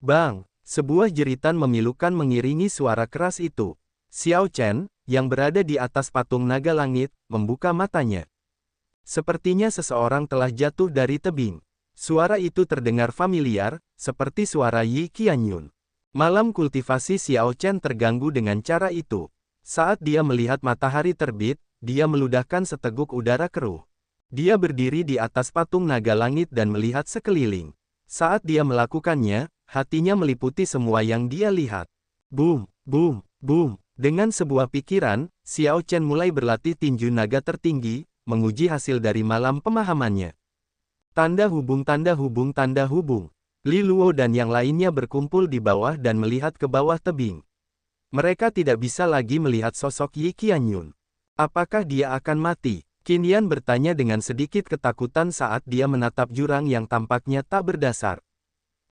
Bang! Sebuah jeritan memilukan mengiringi suara keras itu. Xiao Chen, yang berada di atas patung naga langit, membuka matanya. Sepertinya seseorang telah jatuh dari tebing. Suara itu terdengar familiar, seperti suara Yi Qianyun. Malam kultivasi Xiao Chen terganggu dengan cara itu. Saat dia melihat matahari terbit, dia meludahkan seteguk udara keruh. Dia berdiri di atas patung naga langit dan melihat sekeliling. Saat dia melakukannya, hatinya meliputi semua yang dia lihat. Boom, boom, boom. Dengan sebuah pikiran, Xiao Chen mulai berlatih tinju naga tertinggi, menguji hasil dari malam pemahamannya. Tanda hubung, tanda hubung, tanda hubung. Li Luo dan yang lainnya berkumpul di bawah dan melihat ke bawah tebing. Mereka tidak bisa lagi melihat sosok Yi Qianyun. Apakah dia akan mati? Qin Yan bertanya dengan sedikit ketakutan saat dia menatap jurang yang tampaknya tak berdasar.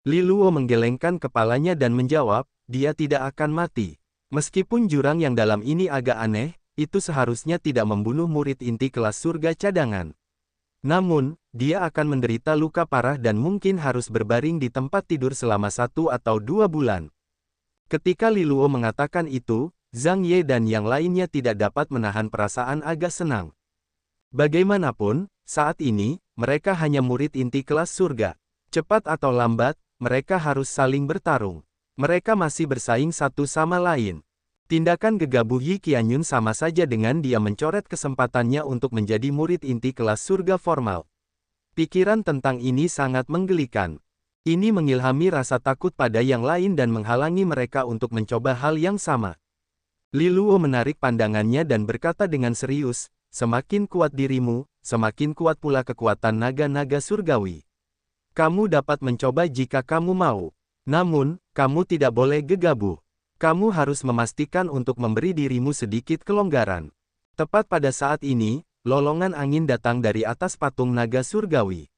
Li Luo menggelengkan kepalanya dan menjawab, dia tidak akan mati. Meskipun jurang yang dalam ini agak aneh, itu seharusnya tidak membunuh murid inti kelas surga cadangan. Namun, dia akan menderita luka parah dan mungkin harus berbaring di tempat tidur selama 1 atau 2 bulan. Ketika Li Luo mengatakan itu, Zhang Ye dan yang lainnya tidak dapat menahan perasaan agak senang. Bagaimanapun, saat ini, mereka hanya murid inti kelas surga. Cepat atau lambat, mereka harus saling bertarung. Mereka masih bersaing satu sama lain. Tindakan gegabah Yi Qianyun sama saja dengan dia mencoret kesempatannya untuk menjadi murid inti kelas surga formal. Pikiran tentang ini sangat menggelikan. Ini mengilhami rasa takut pada yang lain dan menghalangi mereka untuk mencoba hal yang sama. Li Luo menarik pandangannya dan berkata dengan serius, semakin kuat dirimu, semakin kuat pula kekuatan naga-naga surgawi. Kamu dapat mencoba jika kamu mau. Namun, kamu tidak boleh gegabah. Kamu harus memastikan untuk memberi dirimu sedikit kelonggaran. Tepat pada saat ini, lolongan angin datang dari atas patung naga surgawi.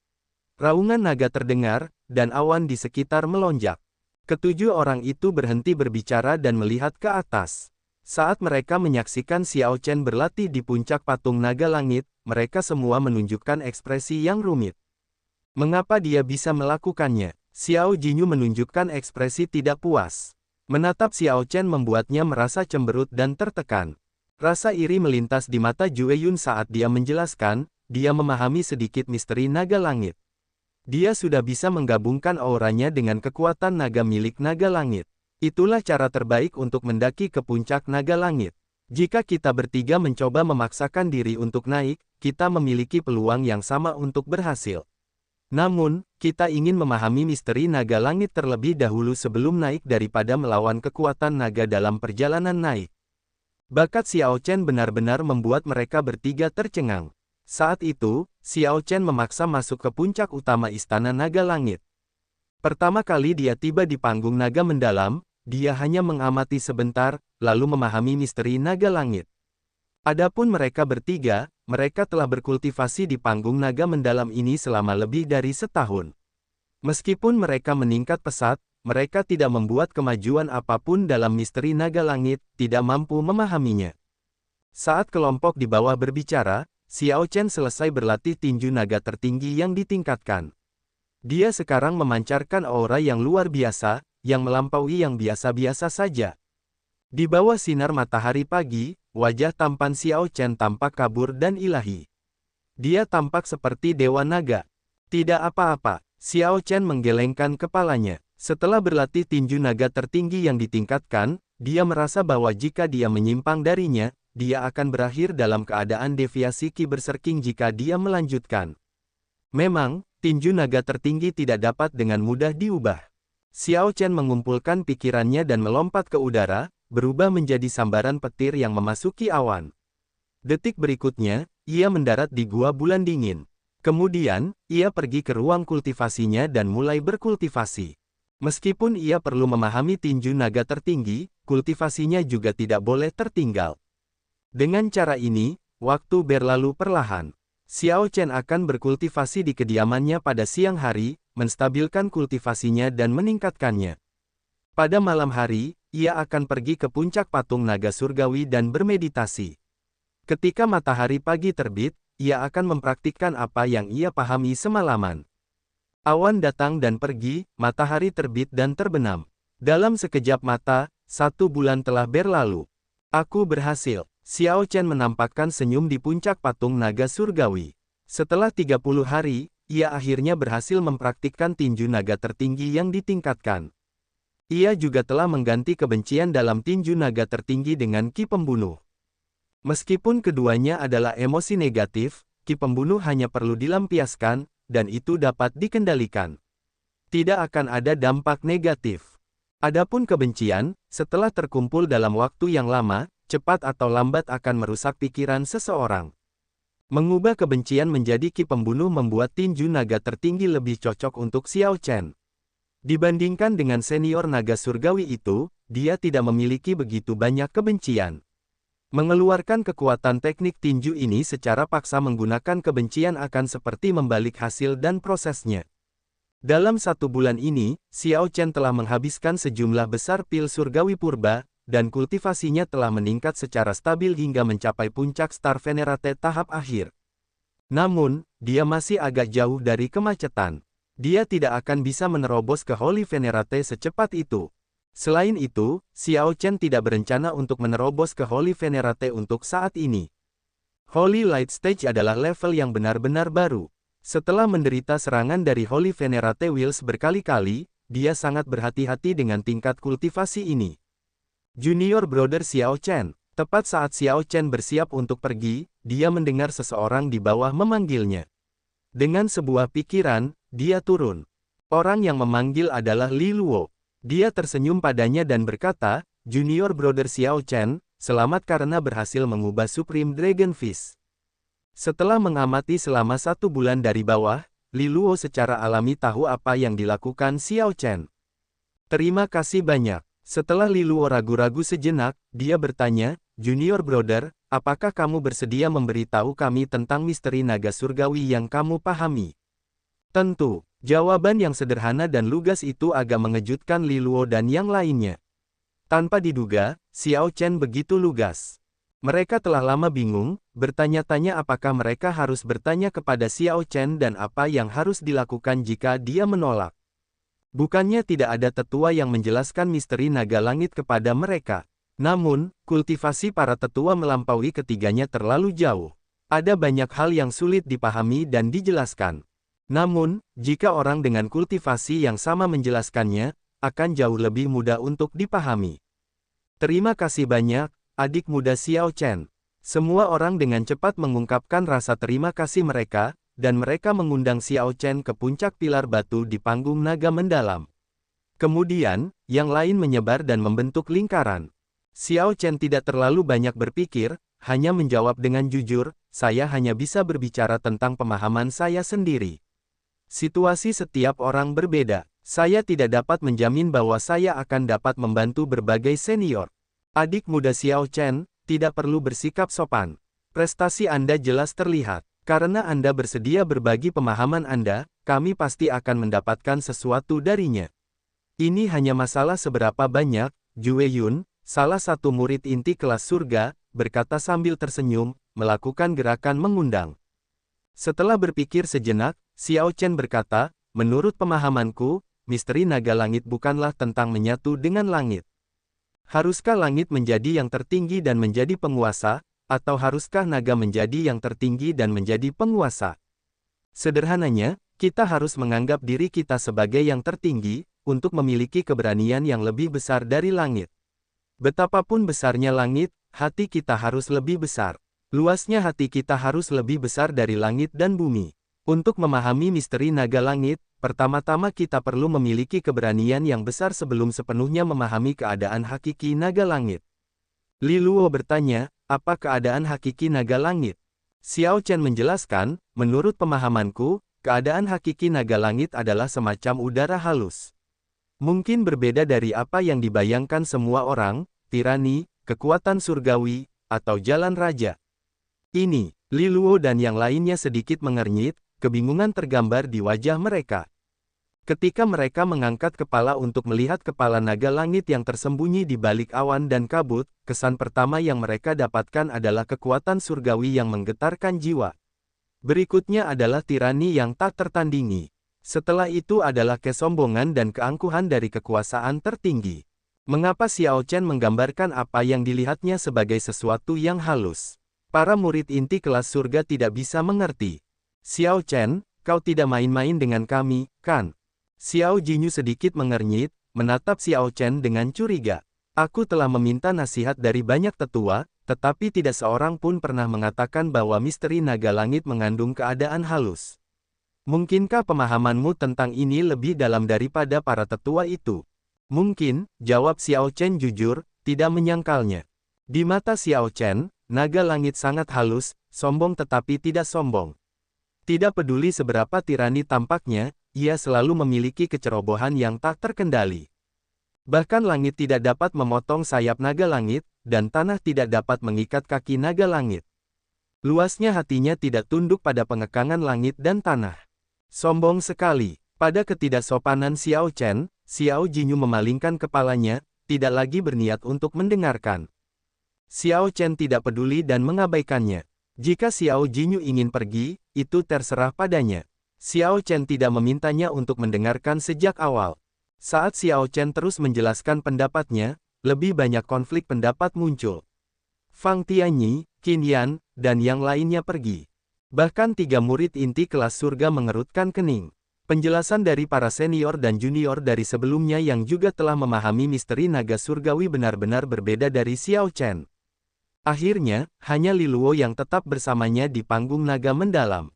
Raungan naga terdengar, dan awan di sekitar melonjak. Ketujuh orang itu berhenti berbicara dan melihat ke atas. Saat mereka menyaksikan Xiao Chen berlatih di puncak patung naga langit, mereka semua menunjukkan ekspresi yang rumit. Mengapa dia bisa melakukannya? Xiao Jinyu menunjukkan ekspresi tidak puas. Menatap Xiao Chen membuatnya merasa cemberut dan tertekan. Rasa iri melintas di mata Jue Yun saat dia menjelaskan, dia memahami sedikit misteri naga langit. Dia sudah bisa menggabungkan auranya dengan kekuatan naga milik naga langit. Itulah cara terbaik untuk mendaki ke puncak naga langit. Jika kita bertiga mencoba memaksakan diri untuk naik, kita memiliki peluang yang sama untuk berhasil. Namun, kita ingin memahami misteri naga langit terlebih dahulu sebelum naik daripada melawan kekuatan naga dalam perjalanan naik. Bakat Xiao Chen benar-benar membuat mereka bertiga tercengang. Saat itu, Xiao Chen memaksa masuk ke puncak utama istana naga langit. Pertama kali dia tiba di panggung naga mendalam, dia hanya mengamati sebentar, lalu memahami misteri naga langit. Adapun mereka bertiga, mereka telah berkultivasi di panggung naga mendalam ini selama lebih dari setahun. Meskipun mereka meningkat pesat, mereka tidak membuat kemajuan apapun dalam misteri naga langit, tidak mampu memahaminya. Saat kelompok di bawah berbicara, Xiao Chen selesai berlatih tinju naga tertinggi yang ditingkatkan. Dia sekarang memancarkan aura yang luar biasa, yang melampaui yang biasa-biasa saja. Di bawah sinar matahari pagi, wajah tampan Xiao Chen tampak kabur dan ilahi. Dia tampak seperti dewa naga. Tidak apa-apa, Xiao Chen menggelengkan kepalanya. Setelah berlatih tinju naga tertinggi yang ditingkatkan, dia merasa bahwa jika dia menyimpang darinya, dia akan berakhir dalam keadaan deviasi Qi berserking jika dia melanjutkan. Memang, tinju naga tertinggi tidak dapat dengan mudah diubah. Xiao Chen mengumpulkan pikirannya dan melompat ke udara, berubah menjadi sambaran petir yang memasuki awan. Detik berikutnya, ia mendarat di gua bulan dingin. Kemudian, ia pergi ke ruang kultivasinya dan mulai berkultivasi. Meskipun ia perlu memahami tinju naga tertinggi, kultivasinya juga tidak boleh tertinggal. Dengan cara ini, waktu berlalu perlahan. Xiao Chen akan berkultivasi di kediamannya pada siang hari, menstabilkan kultivasinya dan meningkatkannya. Pada malam hari, ia akan pergi ke puncak patung naga surgawi dan bermeditasi. Ketika matahari pagi terbit, ia akan mempraktikkan apa yang ia pahami semalaman. Awan datang dan pergi, matahari terbit dan terbenam. Dalam sekejap mata, 1 bulan telah berlalu. Aku berhasil. Xiao Chen menampakkan senyum di puncak patung naga surgawi. Setelah 30 hari, ia akhirnya berhasil mempraktikkan tinju naga tertinggi yang ditingkatkan. Ia juga telah mengganti kebencian dalam tinju naga tertinggi dengan ki pembunuh. Meskipun keduanya adalah emosi negatif, ki pembunuh hanya perlu dilampiaskan, dan itu dapat dikendalikan. Tidak akan ada dampak negatif. Adapun kebencian, setelah terkumpul dalam waktu yang lama, cepat atau lambat akan merusak pikiran seseorang. Mengubah kebencian menjadi ki pembunuh membuat tinju naga tertinggi lebih cocok untuk Xiao Chen. Dibandingkan dengan senior naga surgawi itu, dia tidak memiliki begitu banyak kebencian. Mengeluarkan kekuatan teknik tinju ini secara paksa menggunakan kebencian akan seperti membalik hasil dan prosesnya. Dalam 1 bulan ini, Xiao Chen telah menghabiskan sejumlah besar pil surgawi purba, dan kultivasinya telah meningkat secara stabil hingga mencapai puncak Star Venerate tahap akhir. Namun, dia masih agak jauh dari kemacetan. Dia tidak akan bisa menerobos ke Holy Venerate secepat itu. Selain itu, Xiao Chen tidak berencana untuk menerobos ke Holy Venerate untuk saat ini. Holy Light Stage adalah level yang benar-benar baru. Setelah menderita serangan dari Holy Venerate Wheels berkali-kali, dia sangat berhati-hati dengan tingkat kultivasi ini. Junior Brother Xiao Chen. Tepat saat Xiao Chen bersiap untuk pergi, dia mendengar seseorang di bawah memanggilnya. Dengan sebuah pikiran, dia turun. Orang yang memanggil adalah Li Luo. Dia tersenyum padanya dan berkata, Junior Brother Xiao Chen, selamat karena berhasil mengubah Supreme Dragon Fist. Setelah mengamati selama 1 bulan dari bawah, Li Luo secara alami tahu apa yang dilakukan Xiao Chen. Terima kasih banyak. Setelah Li Luo ragu-ragu sejenak, dia bertanya, Junior Brother, apakah kamu bersedia memberitahu kami tentang misteri naga surgawi yang kamu pahami? Tentu. Jawaban yang sederhana dan lugas itu agak mengejutkan Li Luo dan yang lainnya. Tanpa diduga, Xiao Chen begitu lugas. Mereka telah lama bingung, bertanya-tanya apakah mereka harus bertanya kepada Xiao Chen dan apa yang harus dilakukan jika dia menolak. Bukannya tidak ada tetua yang menjelaskan misteri naga langit kepada mereka. Namun, kultivasi para tetua melampaui ketiganya terlalu jauh. Ada banyak hal yang sulit dipahami dan dijelaskan. Namun, jika orang dengan kultivasi yang sama menjelaskannya, akan jauh lebih mudah untuk dipahami. Terima kasih banyak, adik muda Xiao Chen. Semua orang dengan cepat mengungkapkan rasa terima kasih mereka, dan mereka mengundang Xiao Chen ke puncak pilar batu di panggung naga mendalam. Kemudian, yang lain menyebar dan membentuk lingkaran. Xiao Chen tidak terlalu banyak berpikir, hanya menjawab dengan jujur, saya hanya bisa berbicara tentang pemahaman saya sendiri. Situasi setiap orang berbeda. Saya tidak dapat menjamin bahwa saya akan dapat membantu berbagai senior. Adik muda Xiao Chen, tidak perlu bersikap sopan. Prestasi Anda jelas terlihat. Karena Anda bersedia berbagi pemahaman Anda, kami pasti akan mendapatkan sesuatu darinya. Ini hanya masalah seberapa banyak, Jue Yun, salah satu murid inti kelas surga, berkata sambil tersenyum, melakukan gerakan mengundang. Setelah berpikir sejenak, Xiao Chen berkata, menurut pemahamanku, misteri naga langit bukanlah tentang menyatu dengan langit. Haruskah langit menjadi yang tertinggi dan menjadi penguasa, atau haruskah naga menjadi yang tertinggi dan menjadi penguasa? Sederhananya, kita harus menganggap diri kita sebagai yang tertinggi, untuk memiliki keberanian yang lebih besar dari langit. Betapapun besarnya langit, hati kita harus lebih besar. Luasnya hati kita harus lebih besar dari langit dan bumi. Untuk memahami misteri naga langit, pertama-tama kita perlu memiliki keberanian yang besar sebelum sepenuhnya memahami keadaan hakiki naga langit. Li Luo bertanya, apa keadaan hakiki naga langit? Xiao Chen menjelaskan, menurut pemahamanku, keadaan hakiki naga langit adalah semacam udara halus. Mungkin berbeda dari apa yang dibayangkan semua orang, tirani, kekuatan surgawi, atau jalan raja. Ini, Li Luo dan yang lainnya sedikit mengernyit, kebingungan tergambar di wajah mereka. Ketika mereka mengangkat kepala untuk melihat kepala naga langit yang tersembunyi di balik awan dan kabut, kesan pertama yang mereka dapatkan adalah kekuatan surgawi yang menggetarkan jiwa. Berikutnya adalah tirani yang tak tertandingi. Setelah itu adalah kesombongan dan keangkuhan dari kekuasaan tertinggi. Mengapa Xiao Chen menggambarkan apa yang dilihatnya sebagai sesuatu yang halus? Para murid inti kelas surga tidak bisa mengerti. Xiao Chen, kau tidak main-main dengan kami, kan? Xiao Jinyu sedikit mengernyit, menatap Xiao Chen dengan curiga. Aku telah meminta nasihat dari banyak tetua, tetapi tidak seorang pun pernah mengatakan bahwa misteri naga langit mengandung keadaan halus. Mungkinkah pemahamanmu tentang ini lebih dalam daripada para tetua itu? Mungkin, jawab Xiao Chen jujur, tidak menyangkalnya. Di mata Xiao Chen, naga langit sangat halus, sombong tetapi tidak sombong. Tidak peduli seberapa tirani tampaknya, ia selalu memiliki kecerobohan yang tak terkendali. Bahkan langit tidak dapat memotong sayap naga langit, dan tanah tidak dapat mengikat kaki naga langit. Luasnya hatinya tidak tunduk pada pengekangan langit dan tanah. Sombong sekali. Pada ketidaksopanan Xiao Chen, Xiao Jinyu memalingkan kepalanya, tidak lagi berniat untuk mendengarkan. Xiao Chen tidak peduli dan mengabaikannya. Jika Xiao Jinyu ingin pergi, itu terserah padanya. Xiao Chen tidak memintanya untuk mendengarkan sejak awal. Saat Xiao Chen terus menjelaskan pendapatnya, lebih banyak konflik pendapat muncul. Fang Tianyi, Qin Yan, dan yang lainnya pergi. Bahkan 3 murid inti kelas surga mengerutkan kening. Penjelasan dari para senior dan junior dari sebelumnya yang juga telah memahami misteri naga surgawi benar-benar berbeda dari Xiao Chen. Akhirnya, hanya Li Luo yang tetap bersamanya di panggung naga mendalam.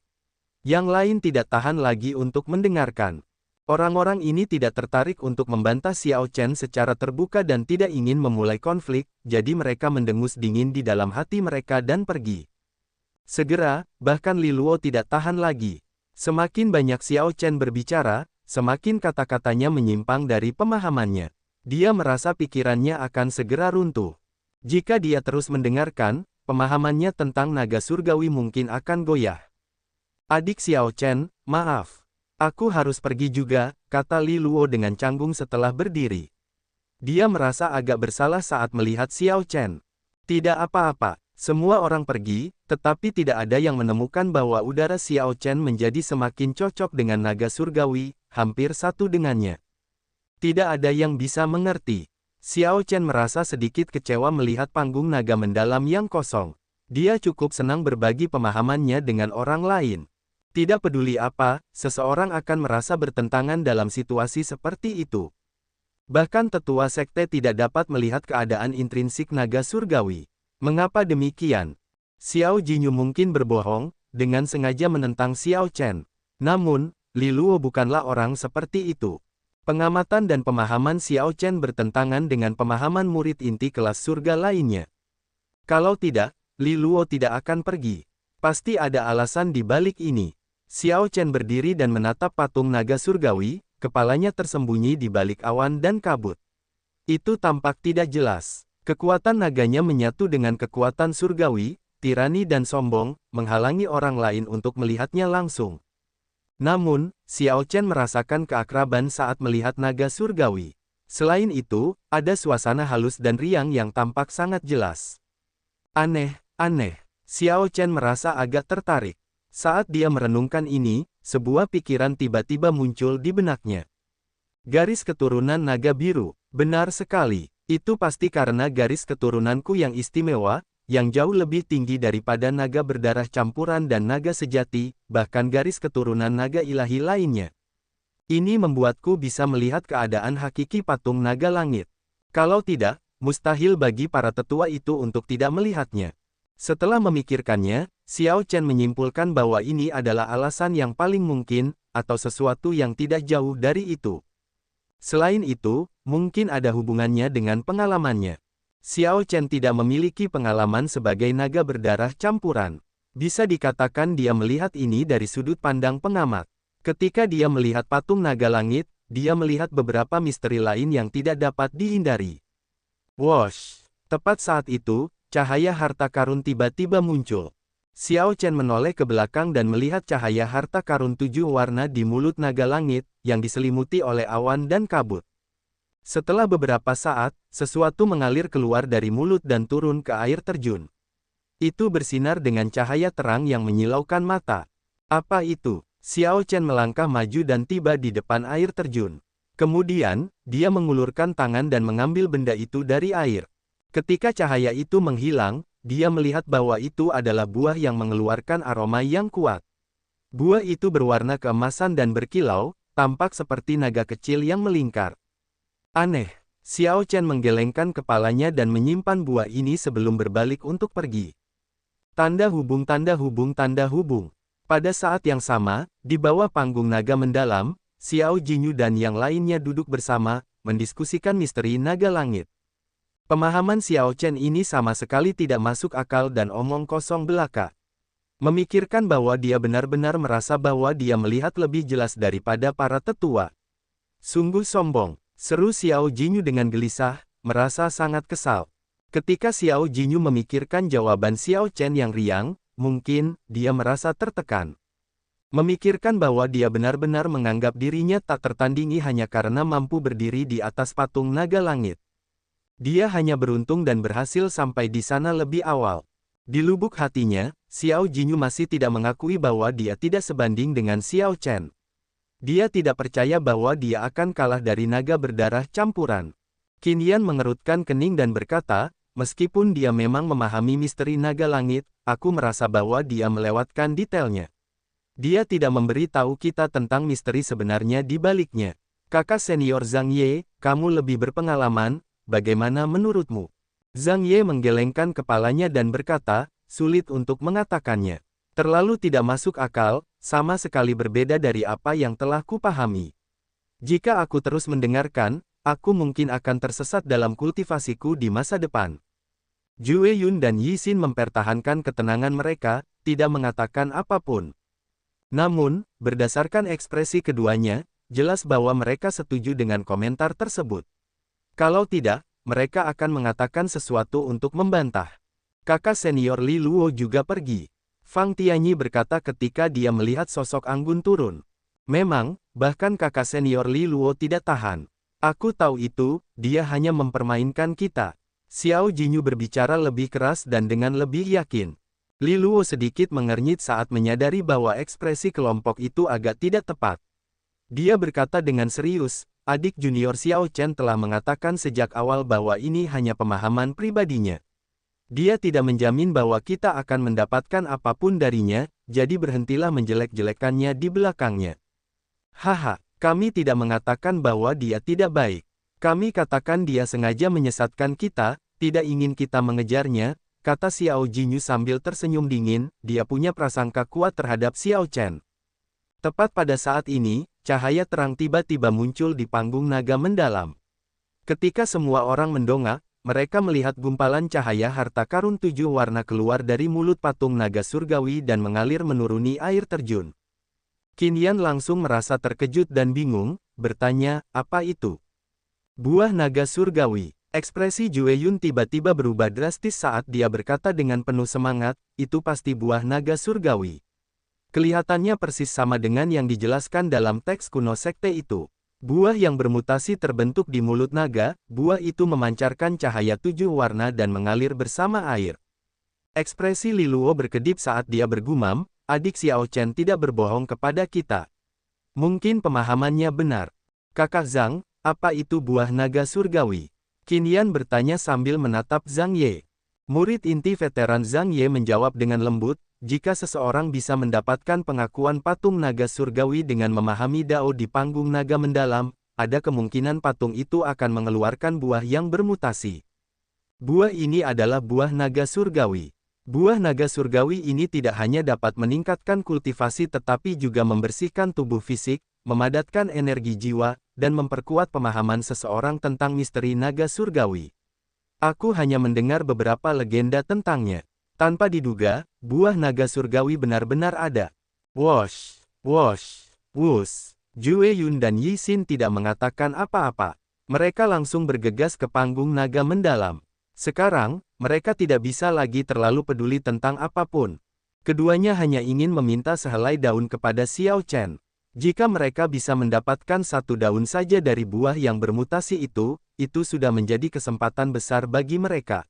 Yang lain tidak tahan lagi untuk mendengarkan. Orang-orang ini tidak tertarik untuk membantah Xiao Chen secara terbuka dan tidak ingin memulai konflik, jadi mereka mendengus dingin di dalam hati mereka dan pergi. Segera, bahkan Li Luo tidak tahan lagi. Semakin banyak Xiao Chen berbicara, semakin kata-katanya menyimpang dari pemahamannya. Dia merasa pikirannya akan segera runtuh. Jika dia terus mendengarkan, pemahamannya tentang naga surgawi mungkin akan goyah. Adik Xiao Chen, maaf. Aku harus pergi juga, kata Li Luo dengan canggung setelah berdiri. Dia merasa agak bersalah saat melihat Xiao Chen. Tidak apa-apa. Semua orang pergi, tetapi tidak ada yang menemukan bahwa udara Xiao Chen menjadi semakin cocok dengan naga surgawi, hampir satu dengannya. Tidak ada yang bisa mengerti. Xiao Chen merasa sedikit kecewa melihat panggung naga mendalam yang kosong. Dia cukup senang berbagi pemahamannya dengan orang lain. Tidak peduli apa, seseorang akan merasa bertentangan dalam situasi seperti itu. Bahkan tetua sekte tidak dapat melihat keadaan intrinsik naga surgawi. Mengapa demikian? Xiao Jinyu mungkin berbohong, dengan sengaja menentang Xiao Chen. Namun, Li Luo bukanlah orang seperti itu. Pengamatan dan pemahaman Xiao Chen bertentangan dengan pemahaman murid inti kelas surga lainnya. Kalau tidak, Li Luo tidak akan pergi. Pasti ada alasan di balik ini. Xiao Chen berdiri dan menatap patung naga surgawi, kepalanya tersembunyi di balik awan dan kabut. Itu tampak tidak jelas. Kekuatan naganya menyatu dengan kekuatan surgawi, tirani dan sombong, menghalangi orang lain untuk melihatnya langsung. Namun, Xiao Chen merasakan keakraban saat melihat naga surgawi. Selain itu, ada suasana halus dan riang yang tampak sangat jelas. Aneh. Xiao Chen merasa agak tertarik. Saat dia merenungkan ini, sebuah pikiran tiba-tiba muncul di benaknya. Garis keturunan naga biru, benar sekali. Itu pasti karena garis keturunanku yang istimewa, yang jauh lebih tinggi daripada naga berdarah campuran dan naga sejati, bahkan garis keturunan naga ilahi lainnya. Ini membuatku bisa melihat keadaan hakiki patung naga langit. Kalau tidak, mustahil bagi para tetua itu untuk tidak melihatnya. Setelah memikirkannya, Xiao Chen menyimpulkan bahwa ini adalah alasan yang paling mungkin, atau sesuatu yang tidak jauh dari itu. Selain itu, mungkin ada hubungannya dengan pengalamannya. Xiao Chen tidak memiliki pengalaman sebagai naga berdarah campuran. Bisa dikatakan dia melihat ini dari sudut pandang pengamat. Ketika dia melihat patung naga langit, dia melihat beberapa misteri lain yang tidak dapat dihindari. Wosh! Tepat saat itu, cahaya harta karun tiba-tiba muncul. Xiao Chen menoleh ke belakang dan melihat cahaya harta karun 7 warna di mulut naga langit, yang diselimuti oleh awan dan kabut. Setelah beberapa saat, sesuatu mengalir keluar dari mulut dan turun ke air terjun. Itu bersinar dengan cahaya terang yang menyilaukan mata. Apa itu? Xiao Chen melangkah maju dan tiba di depan air terjun. Kemudian, dia mengulurkan tangan dan mengambil benda itu dari air. Ketika cahaya itu menghilang, dia melihat bahwa itu adalah buah yang mengeluarkan aroma yang kuat. Buah itu berwarna keemasan dan berkilau, tampak seperti naga kecil yang melingkar. Aneh. Xiao Chen menggelengkan kepalanya dan menyimpan buah ini sebelum berbalik untuk pergi. Tanda hubung tanda hubung tanda hubung. Pada saat yang sama, di bawah panggung naga mendalam, Xiao Jinyu dan yang lainnya duduk bersama, mendiskusikan misteri naga langit. Pemahaman Xiao Chen ini sama sekali tidak masuk akal dan omong kosong belaka. Memikirkan bahwa dia benar-benar merasa bahwa dia melihat lebih jelas daripada para tetua. Sungguh sombong. Seru Xiao Jinyu dengan gelisah, merasa sangat kesal. Ketika Xiao Jinyu memikirkan jawaban Xiao Chen yang riang, mungkin dia merasa tertekan. Memikirkan bahwa dia benar-benar menganggap dirinya tak tertandingi hanya karena mampu berdiri di atas patung naga langit. Dia hanya beruntung dan berhasil sampai di sana lebih awal. Di lubuk hatinya, Xiao Jinyu masih tidak mengakui bahwa dia tidak sebanding dengan Xiao Chen. Dia tidak percaya bahwa dia akan kalah dari naga berdarah campuran. Qin Yan mengerutkan kening dan berkata, meskipun dia memang memahami misteri naga langit, aku merasa bahwa dia melewatkan detailnya. Dia tidak memberi tahu kita tentang misteri sebenarnya di baliknya. Kakak senior Zhang Ye, kamu lebih berpengalaman, bagaimana menurutmu? Zhang Ye menggelengkan kepalanya dan berkata, sulit untuk mengatakannya. Terlalu tidak masuk akal, sama sekali berbeda dari apa yang telah kupahami. Jika aku terus mendengarkan, aku mungkin akan tersesat dalam kultivasiku di masa depan. Zhu Yun dan Yi Xin mempertahankan ketenangan mereka, tidak mengatakan apapun. Namun, berdasarkan ekspresi keduanya, jelas bahwa mereka setuju dengan komentar tersebut. Kalau tidak, mereka akan mengatakan sesuatu untuk membantah. Kakak senior Li Luo juga pergi. Fang Tianyi berkata ketika dia melihat sosok Anggun turun. Memang, bahkan kakak senior Li Luo tidak tahan. Aku tahu itu, dia hanya mempermainkan kita. Xiao Jinyu berbicara lebih keras dan dengan lebih yakin. Li Luo sedikit mengernyit saat menyadari bahwa ekspresi kelompok itu agak tidak tepat. Dia berkata dengan serius, adik junior Xiao Chen telah mengatakan sejak awal bahwa ini hanya pemahaman pribadinya. Dia tidak menjamin bahwa kita akan mendapatkan apapun darinya, jadi berhentilah menjelek-jelekannya di belakangnya. Haha, kami tidak mengatakan bahwa dia tidak baik. Kami katakan dia sengaja menyesatkan kita, tidak ingin kita mengejarnya, kata Xiao Jinyu sambil tersenyum dingin, dia punya prasangka kuat terhadap Xiao Chen. Tepat pada saat ini, cahaya terang tiba-tiba muncul di panggung naga mendalam. Ketika semua orang mendongak, mereka melihat gumpalan cahaya harta karun 7 warna keluar dari mulut patung naga surgawi dan mengalir menuruni air terjun. Qin Yan langsung merasa terkejut dan bingung, bertanya, apa itu? Buah naga surgawi. Ekspresi Zhu Yun tiba-tiba berubah drastis saat dia berkata dengan penuh semangat, itu pasti buah naga surgawi. Kelihatannya persis sama dengan yang dijelaskan dalam teks kuno sekte itu. Buah yang bermutasi terbentuk di mulut naga, buah itu memancarkan cahaya 7 warna dan mengalir bersama air. Ekspresi Li Luo berkedip saat dia bergumam, adik Xiao Chen tidak berbohong kepada kita. Mungkin pemahamannya benar. Kakak Zhang, apa itu buah naga surgawi? Qin Yan bertanya sambil menatap Zhang Ye. Murid inti veteran Zhang Ye menjawab dengan lembut, jika seseorang bisa mendapatkan pengakuan patung naga surgawi dengan memahami Dao di panggung naga mendalam, ada kemungkinan patung itu akan mengeluarkan buah yang bermutasi. Buah ini adalah buah naga surgawi. Buah naga surgawi ini tidak hanya dapat meningkatkan kultivasi tetapi juga membersihkan tubuh fisik, memadatkan energi jiwa, dan memperkuat pemahaman seseorang tentang misteri naga surgawi. Aku hanya mendengar beberapa legenda tentangnya. Tanpa diduga, buah naga surgawi benar-benar ada. Wosh, wosh, wush. Zhu Yun dan Yi Xin tidak mengatakan apa-apa. Mereka langsung bergegas ke panggung naga mendalam. Sekarang, mereka tidak bisa lagi terlalu peduli tentang apapun. Keduanya hanya ingin meminta sehelai daun kepada Xiao Chen. Jika mereka bisa mendapatkan satu daun saja dari buah yang bermutasi itu sudah menjadi kesempatan besar bagi mereka.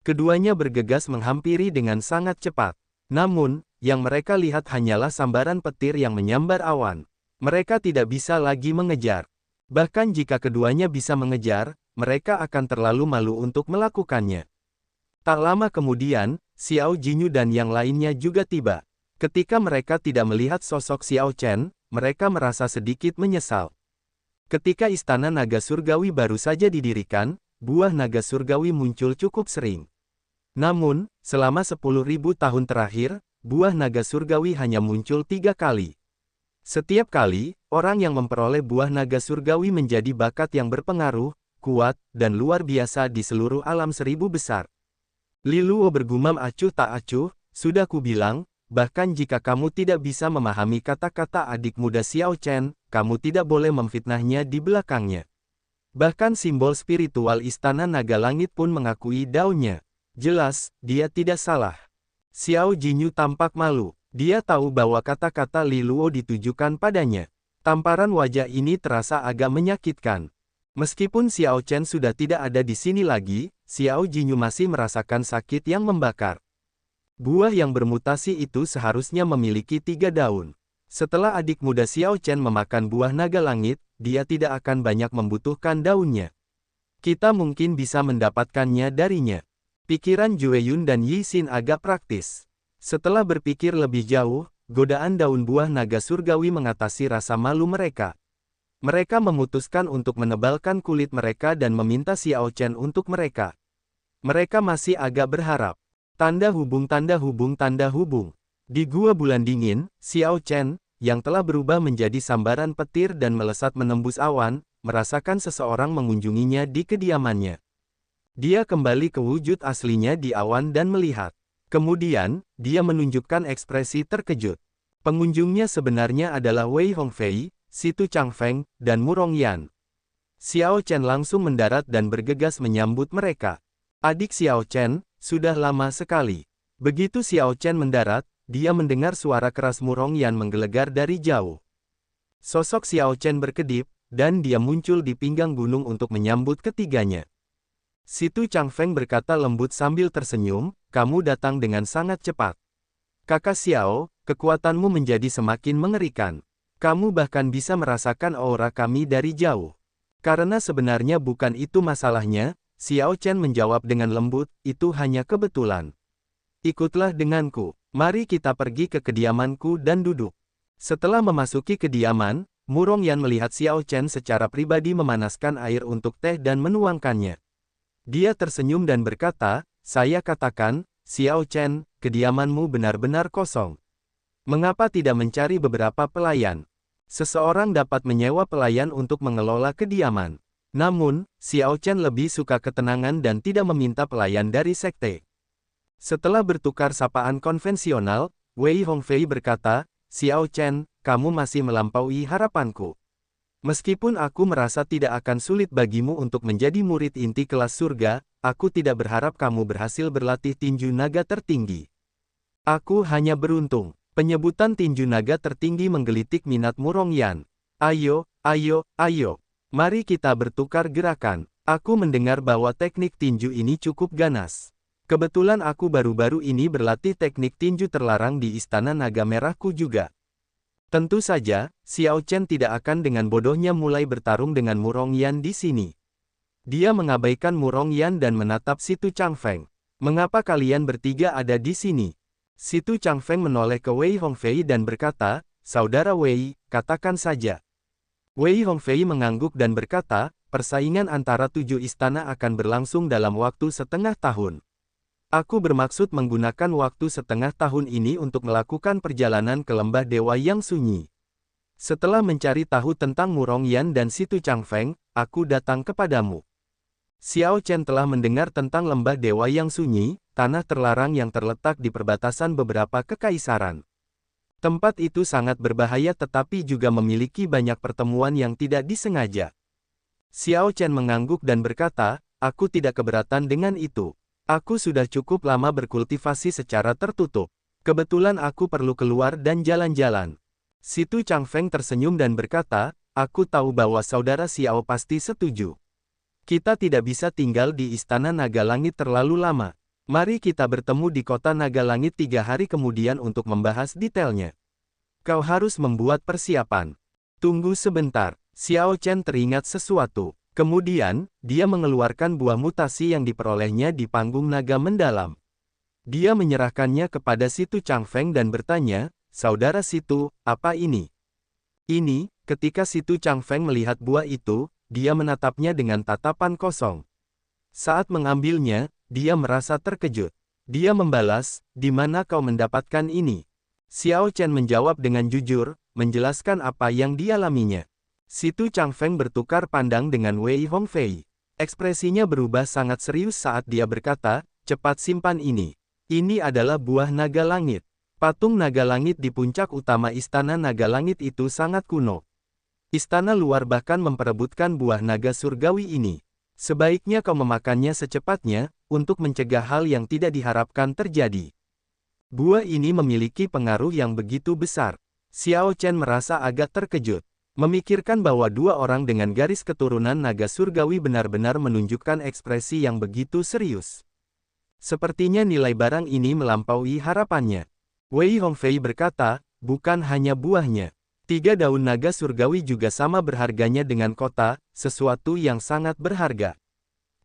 Keduanya bergegas menghampiri dengan sangat cepat. Namun, yang mereka lihat hanyalah sambaran petir yang menyambar awan. Mereka tidak bisa lagi mengejar. Bahkan jika keduanya bisa mengejar, mereka akan terlalu malu untuk melakukannya. Tak lama kemudian, Xiao Jinyu dan yang lainnya juga tiba. Ketika mereka tidak melihat sosok Xiao Chen, mereka merasa sedikit menyesal. Ketika Istana Naga Surgawi baru saja didirikan, buah naga surgawi muncul cukup sering. Namun, selama 10.000 tahun terakhir, buah naga surgawi hanya muncul 3 kali. Setiap kali, orang yang memperoleh buah naga surgawi menjadi bakat yang berpengaruh, kuat, dan luar biasa di seluruh alam seribu besar. Li Luo bergumam acuh tak acuh, sudah kubilang, bahkan jika kamu tidak bisa memahami kata-kata adik muda Xiao Chen, kamu tidak boleh memfitnahnya di belakangnya. Bahkan simbol spiritual Istana Naga Langit pun mengakui daunnya. Jelas, dia tidak salah. Xiao Jinyu tampak malu. Dia tahu bahwa kata-kata Li Luo ditujukan padanya. Tamparan wajah ini terasa agak menyakitkan. Meskipun Xiao Chen sudah tidak ada di sini lagi, Xiao Jinyu masih merasakan sakit yang membakar. Buah yang bermutasi itu seharusnya memiliki 3 daun. Setelah adik muda Xiao Chen memakan buah naga langit, dia tidak akan banyak membutuhkan daunnya. Kita mungkin bisa mendapatkannya darinya. Pikiran Jue Yun dan Yi Xin agak praktis. Setelah berpikir lebih jauh, godaan daun buah naga surgawi mengatasi rasa malu mereka. Mereka memutuskan untuk menebalkan kulit mereka dan meminta Xiao Chen untuk mereka. Mereka masih agak berharap. Tanda hubung tanda hubung tanda hubung. Di gua bulan dingin, Xiao Chen, yang telah berubah menjadi sambaran petir dan melesat menembus awan, merasakan seseorang mengunjunginya di kediamannya. Dia kembali ke wujud aslinya di awan dan melihat. Kemudian, dia menunjukkan ekspresi terkejut. Pengunjungnya sebenarnya adalah Wei Hongfei, Situ Changfeng, dan Murong Yan. Xiao Chen langsung mendarat dan bergegas menyambut mereka. Adik Xiao Chen, sudah lama sekali. Begitu Xiao Chen mendarat, dia mendengar suara keras Murong Yan menggelegar dari jauh. Sosok Xiao Chen berkedip, dan dia muncul di pinggang gunung untuk menyambut ketiganya. Situ Changfeng berkata lembut sambil tersenyum, kamu datang dengan sangat cepat. Kakak Xiao, kekuatanmu menjadi semakin mengerikan. Kamu bahkan bisa merasakan aura kami dari jauh. Karena sebenarnya bukan itu masalahnya, Xiao Chen menjawab dengan lembut, itu hanya kebetulan. Ikutlah denganku, mari kita pergi ke kediamanku dan duduk. Setelah memasuki kediaman, Murong Yan melihat Xiao Chen secara pribadi memanaskan air untuk teh dan menuangkannya. Dia tersenyum dan berkata, saya katakan, Xiao Chen, kediamanmu benar-benar kosong. Mengapa tidak mencari beberapa pelayan? Seseorang dapat menyewa pelayan untuk mengelola kediaman. Namun, Xiao Chen lebih suka ketenangan dan tidak meminta pelayan dari sekte. Setelah bertukar sapaan konvensional, Wei Hongfei berkata, Xiao Chen, kamu masih melampaui harapanku. Meskipun aku merasa tidak akan sulit bagimu untuk menjadi murid inti kelas surga, aku tidak berharap kamu berhasil berlatih tinju naga tertinggi. Aku hanya beruntung. Penyebutan tinju naga tertinggi menggelitik minat Murong Yan. Ayo, ayo, ayo. Mari kita bertukar gerakan. Aku mendengar bahwa teknik tinju ini cukup ganas. Kebetulan aku baru-baru ini berlatih teknik tinju terlarang di Istana Naga Merahku juga. Tentu saja, Xiao Chen tidak akan dengan bodohnya mulai bertarung dengan Murong Yan di sini. Dia mengabaikan Murong Yan dan menatap Situ Changfeng. Mengapa kalian bertiga ada di sini? Situ Changfeng menoleh ke Wei Hongfei dan berkata, Saudara Wei, katakan saja. Wei Hongfei mengangguk dan berkata, persaingan antara 7 istana akan berlangsung dalam waktu setengah tahun. Aku bermaksud menggunakan waktu setengah tahun ini untuk melakukan perjalanan ke lembah dewa yang sunyi. Setelah mencari tahu tentang Murong Yan dan Situ Changfeng, aku datang kepadamu. Xiao Chen telah mendengar tentang lembah dewa yang sunyi, tanah terlarang yang terletak di perbatasan beberapa kekaisaran. Tempat itu sangat berbahaya tetapi juga memiliki banyak pertemuan yang tidak disengaja. Xiao Chen mengangguk dan berkata, aku tidak keberatan dengan itu. Aku sudah cukup lama berkultivasi secara tertutup. Kebetulan aku perlu keluar dan jalan-jalan. Situ Changfeng tersenyum dan berkata, aku tahu bahwa saudara Xiao pasti setuju. Kita tidak bisa tinggal di Istana Naga Langit terlalu lama. Mari kita bertemu di kota Naga Langit 3 hari kemudian untuk membahas detailnya. Kau harus membuat persiapan. Tunggu sebentar, Xiao Chen teringat sesuatu. Kemudian, dia mengeluarkan buah mutasi yang diperolehnya di panggung naga mendalam. Dia menyerahkannya kepada Situ Changfeng dan bertanya, "Saudara Situ, apa ini?" Ini, ketika Situ Changfeng melihat buah itu, dia menatapnya dengan tatapan kosong. Saat mengambilnya, dia merasa terkejut. Dia membalas, "Di mana kau mendapatkan ini?" Xiao Chen menjawab dengan jujur, menjelaskan apa yang dialaminya. Situ Changfeng bertukar pandang dengan Wei Hongfei. Ekspresinya berubah sangat serius saat dia berkata, "Cepat simpan ini. Ini adalah buah naga langit." Patung naga langit di puncak utama istana naga langit itu sangat kuno. Istana luar bahkan memperebutkan buah naga surgawi ini. Sebaiknya kau memakannya secepatnya, untuk mencegah hal yang tidak diharapkan terjadi. Buah ini memiliki pengaruh yang begitu besar. Xiao Chen merasa agak terkejut. Memikirkan bahwa dua orang dengan garis keturunan naga surgawi benar-benar menunjukkan ekspresi yang begitu serius. Sepertinya nilai barang ini melampaui harapannya. Wei Hongfei berkata, "Bukan hanya buahnya. 3 daun naga surgawi juga sama berharganya dengan kota, sesuatu yang sangat berharga.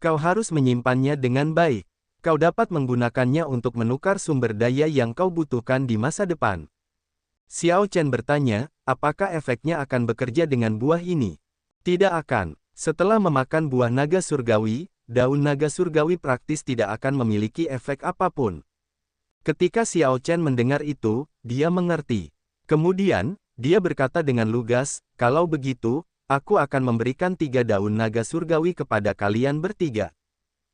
Kau harus menyimpannya dengan baik. Kau dapat menggunakannya untuk menukar sumber daya yang kau butuhkan di masa depan." Xiao Chen bertanya, "Apakah efeknya akan bekerja dengan buah ini?" "Tidak akan. Setelah memakan buah naga surgawi, daun naga surgawi praktis tidak akan memiliki efek apapun." Ketika Xiao Chen mendengar itu, dia mengerti. Kemudian, dia berkata dengan lugas, "Kalau begitu, aku akan memberikan 3 daun naga surgawi kepada kalian bertiga.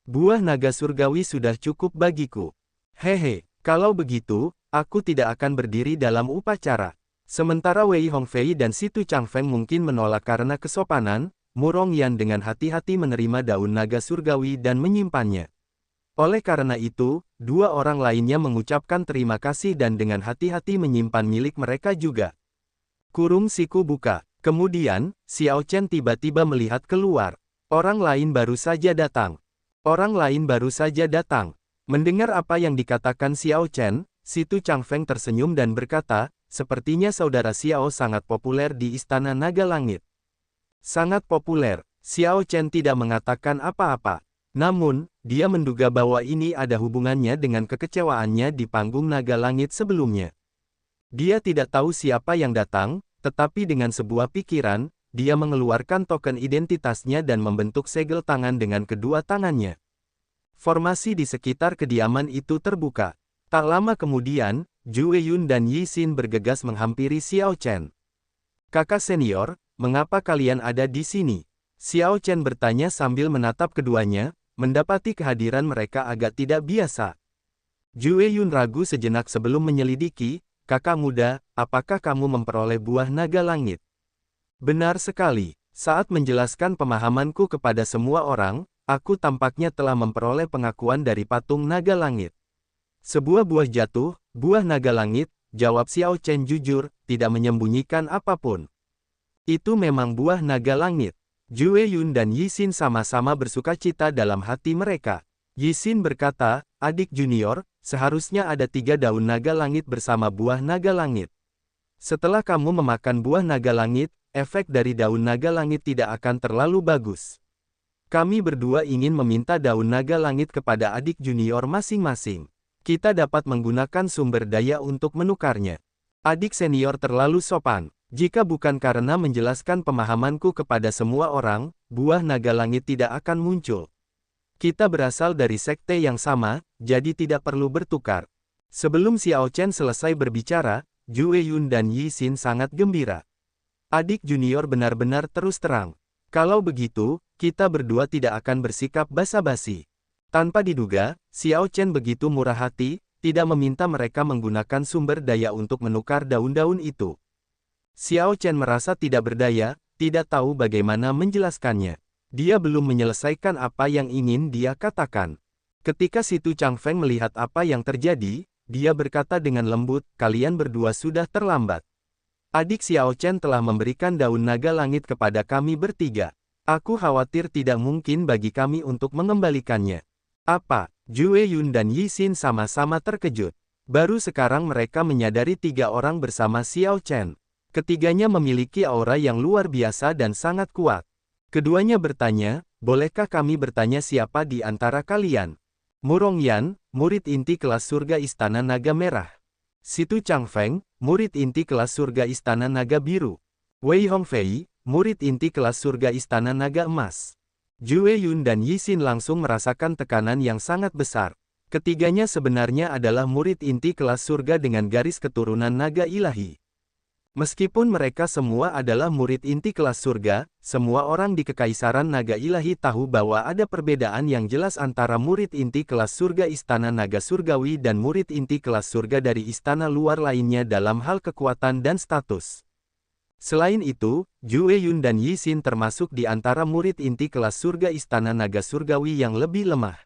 Buah naga surgawi sudah cukup bagiku." "Hehe, kalau begitu, aku tidak akan berdiri dalam upacara." Sementara Wei Hongfei dan Situ Changfeng mungkin menolak karena kesopanan, Mu Rongyan dengan hati-hati menerima daun naga surgawi dan menyimpannya. Oleh karena itu, dua orang lainnya mengucapkan terima kasih dan dengan hati-hati menyimpan milik mereka juga. Kurung siku buka. Kemudian, Xiao Chen tiba-tiba melihat keluar. Orang lain baru saja datang. Mendengar apa yang dikatakan Xiao Chen, Situ Changfeng tersenyum dan berkata, "Sepertinya saudara Xiao sangat populer di Istana Naga Langit." "Sangat populer." Xiao Chen tidak mengatakan apa-apa. Namun, dia menduga bahwa ini ada hubungannya dengan kekecewaannya di panggung Naga Langit sebelumnya. Dia tidak tahu siapa yang datang, tetapi dengan sebuah pikiran, dia mengeluarkan token identitasnya dan membentuk segel tangan dengan kedua tangannya. Formasi di sekitar kediaman itu terbuka. Tak lama kemudian, Zhu Weiyun dan Yi Xin bergegas menghampiri Xiao Chen. "Kakak senior, mengapa kalian ada di sini?" Xiao Chen bertanya sambil menatap keduanya, mendapati kehadiran mereka agak tidak biasa. Zhu Weiyun ragu sejenak sebelum menyelidiki, "Kakak muda, apakah kamu memperoleh buah naga langit?" "Benar sekali. Saat menjelaskan pemahamanku kepada semua orang, aku tampaknya telah memperoleh pengakuan dari patung naga langit." "Sebuah buah jatuh, buah naga langit," jawab Xiao Chen jujur, tidak menyembunyikan apapun. "Itu memang buah naga langit." Zhu Weiyun dan Yi Xin sama-sama bersukacita dalam hati mereka. Yi Xin berkata, "Adik junior, seharusnya ada 3 daun naga langit bersama buah naga langit. Setelah kamu memakan buah naga langit, efek dari daun naga langit tidak akan terlalu bagus. Kami berdua ingin meminta daun naga langit kepada adik junior masing-masing. Kita dapat menggunakan sumber daya untuk menukarnya." "Adik senior terlalu sopan. Jika bukan karena menjelaskan pemahamanku kepada semua orang, buah naga langit tidak akan muncul. Kita berasal dari sekte yang sama, jadi tidak perlu bertukar." Sebelum Xiao Chen selesai berbicara, Zhu Weiyun dan Yi Xin sangat gembira. Adik junior benar-benar terus terang. "Kalau begitu, kita berdua tidak akan bersikap basa-basi." Tanpa diduga, Xiao Chen begitu murah hati, tidak meminta mereka menggunakan sumber daya untuk menukar daun-daun itu. Xiao Chen merasa tidak berdaya, tidak tahu bagaimana menjelaskannya. Dia belum menyelesaikan apa yang ingin dia katakan. Ketika Situ Changfeng melihat apa yang terjadi, dia berkata dengan lembut, "Kalian berdua sudah terlambat. Adik Xiao Chen telah memberikan daun naga langit kepada kami bertiga. Aku khawatir tidak mungkin bagi kami untuk mengembalikannya. Apa? Jue Yun dan Yi Xin sama-sama terkejut. Baru sekarang mereka menyadari tiga orang bersama Xiao Chen. Ketiganya memiliki aura yang luar biasa dan sangat kuat. Keduanya bertanya, bolehkah kami bertanya siapa di antara kalian? Murong Yan, murid inti kelas surga Istana Naga Merah. Situ Changfeng, murid inti kelas surga Istana Naga Biru. Wei Hongfei, murid inti kelas surga Istana Naga Emas. Jue Yun dan Yi Xin langsung merasakan tekanan yang sangat besar. Ketiganya sebenarnya adalah murid inti kelas surga dengan garis keturunan naga ilahi. Meskipun mereka semua adalah murid inti kelas surga, semua orang di Kekaisaran Naga Ilahi tahu bahwa ada perbedaan yang jelas antara murid inti kelas surga Istana Naga Surgawi dan murid inti kelas surga dari istana luar lainnya dalam hal kekuatan dan status. Selain itu, Jue Yun dan Yi Xin termasuk di antara murid inti kelas surga Istana Naga Surgawi yang lebih lemah.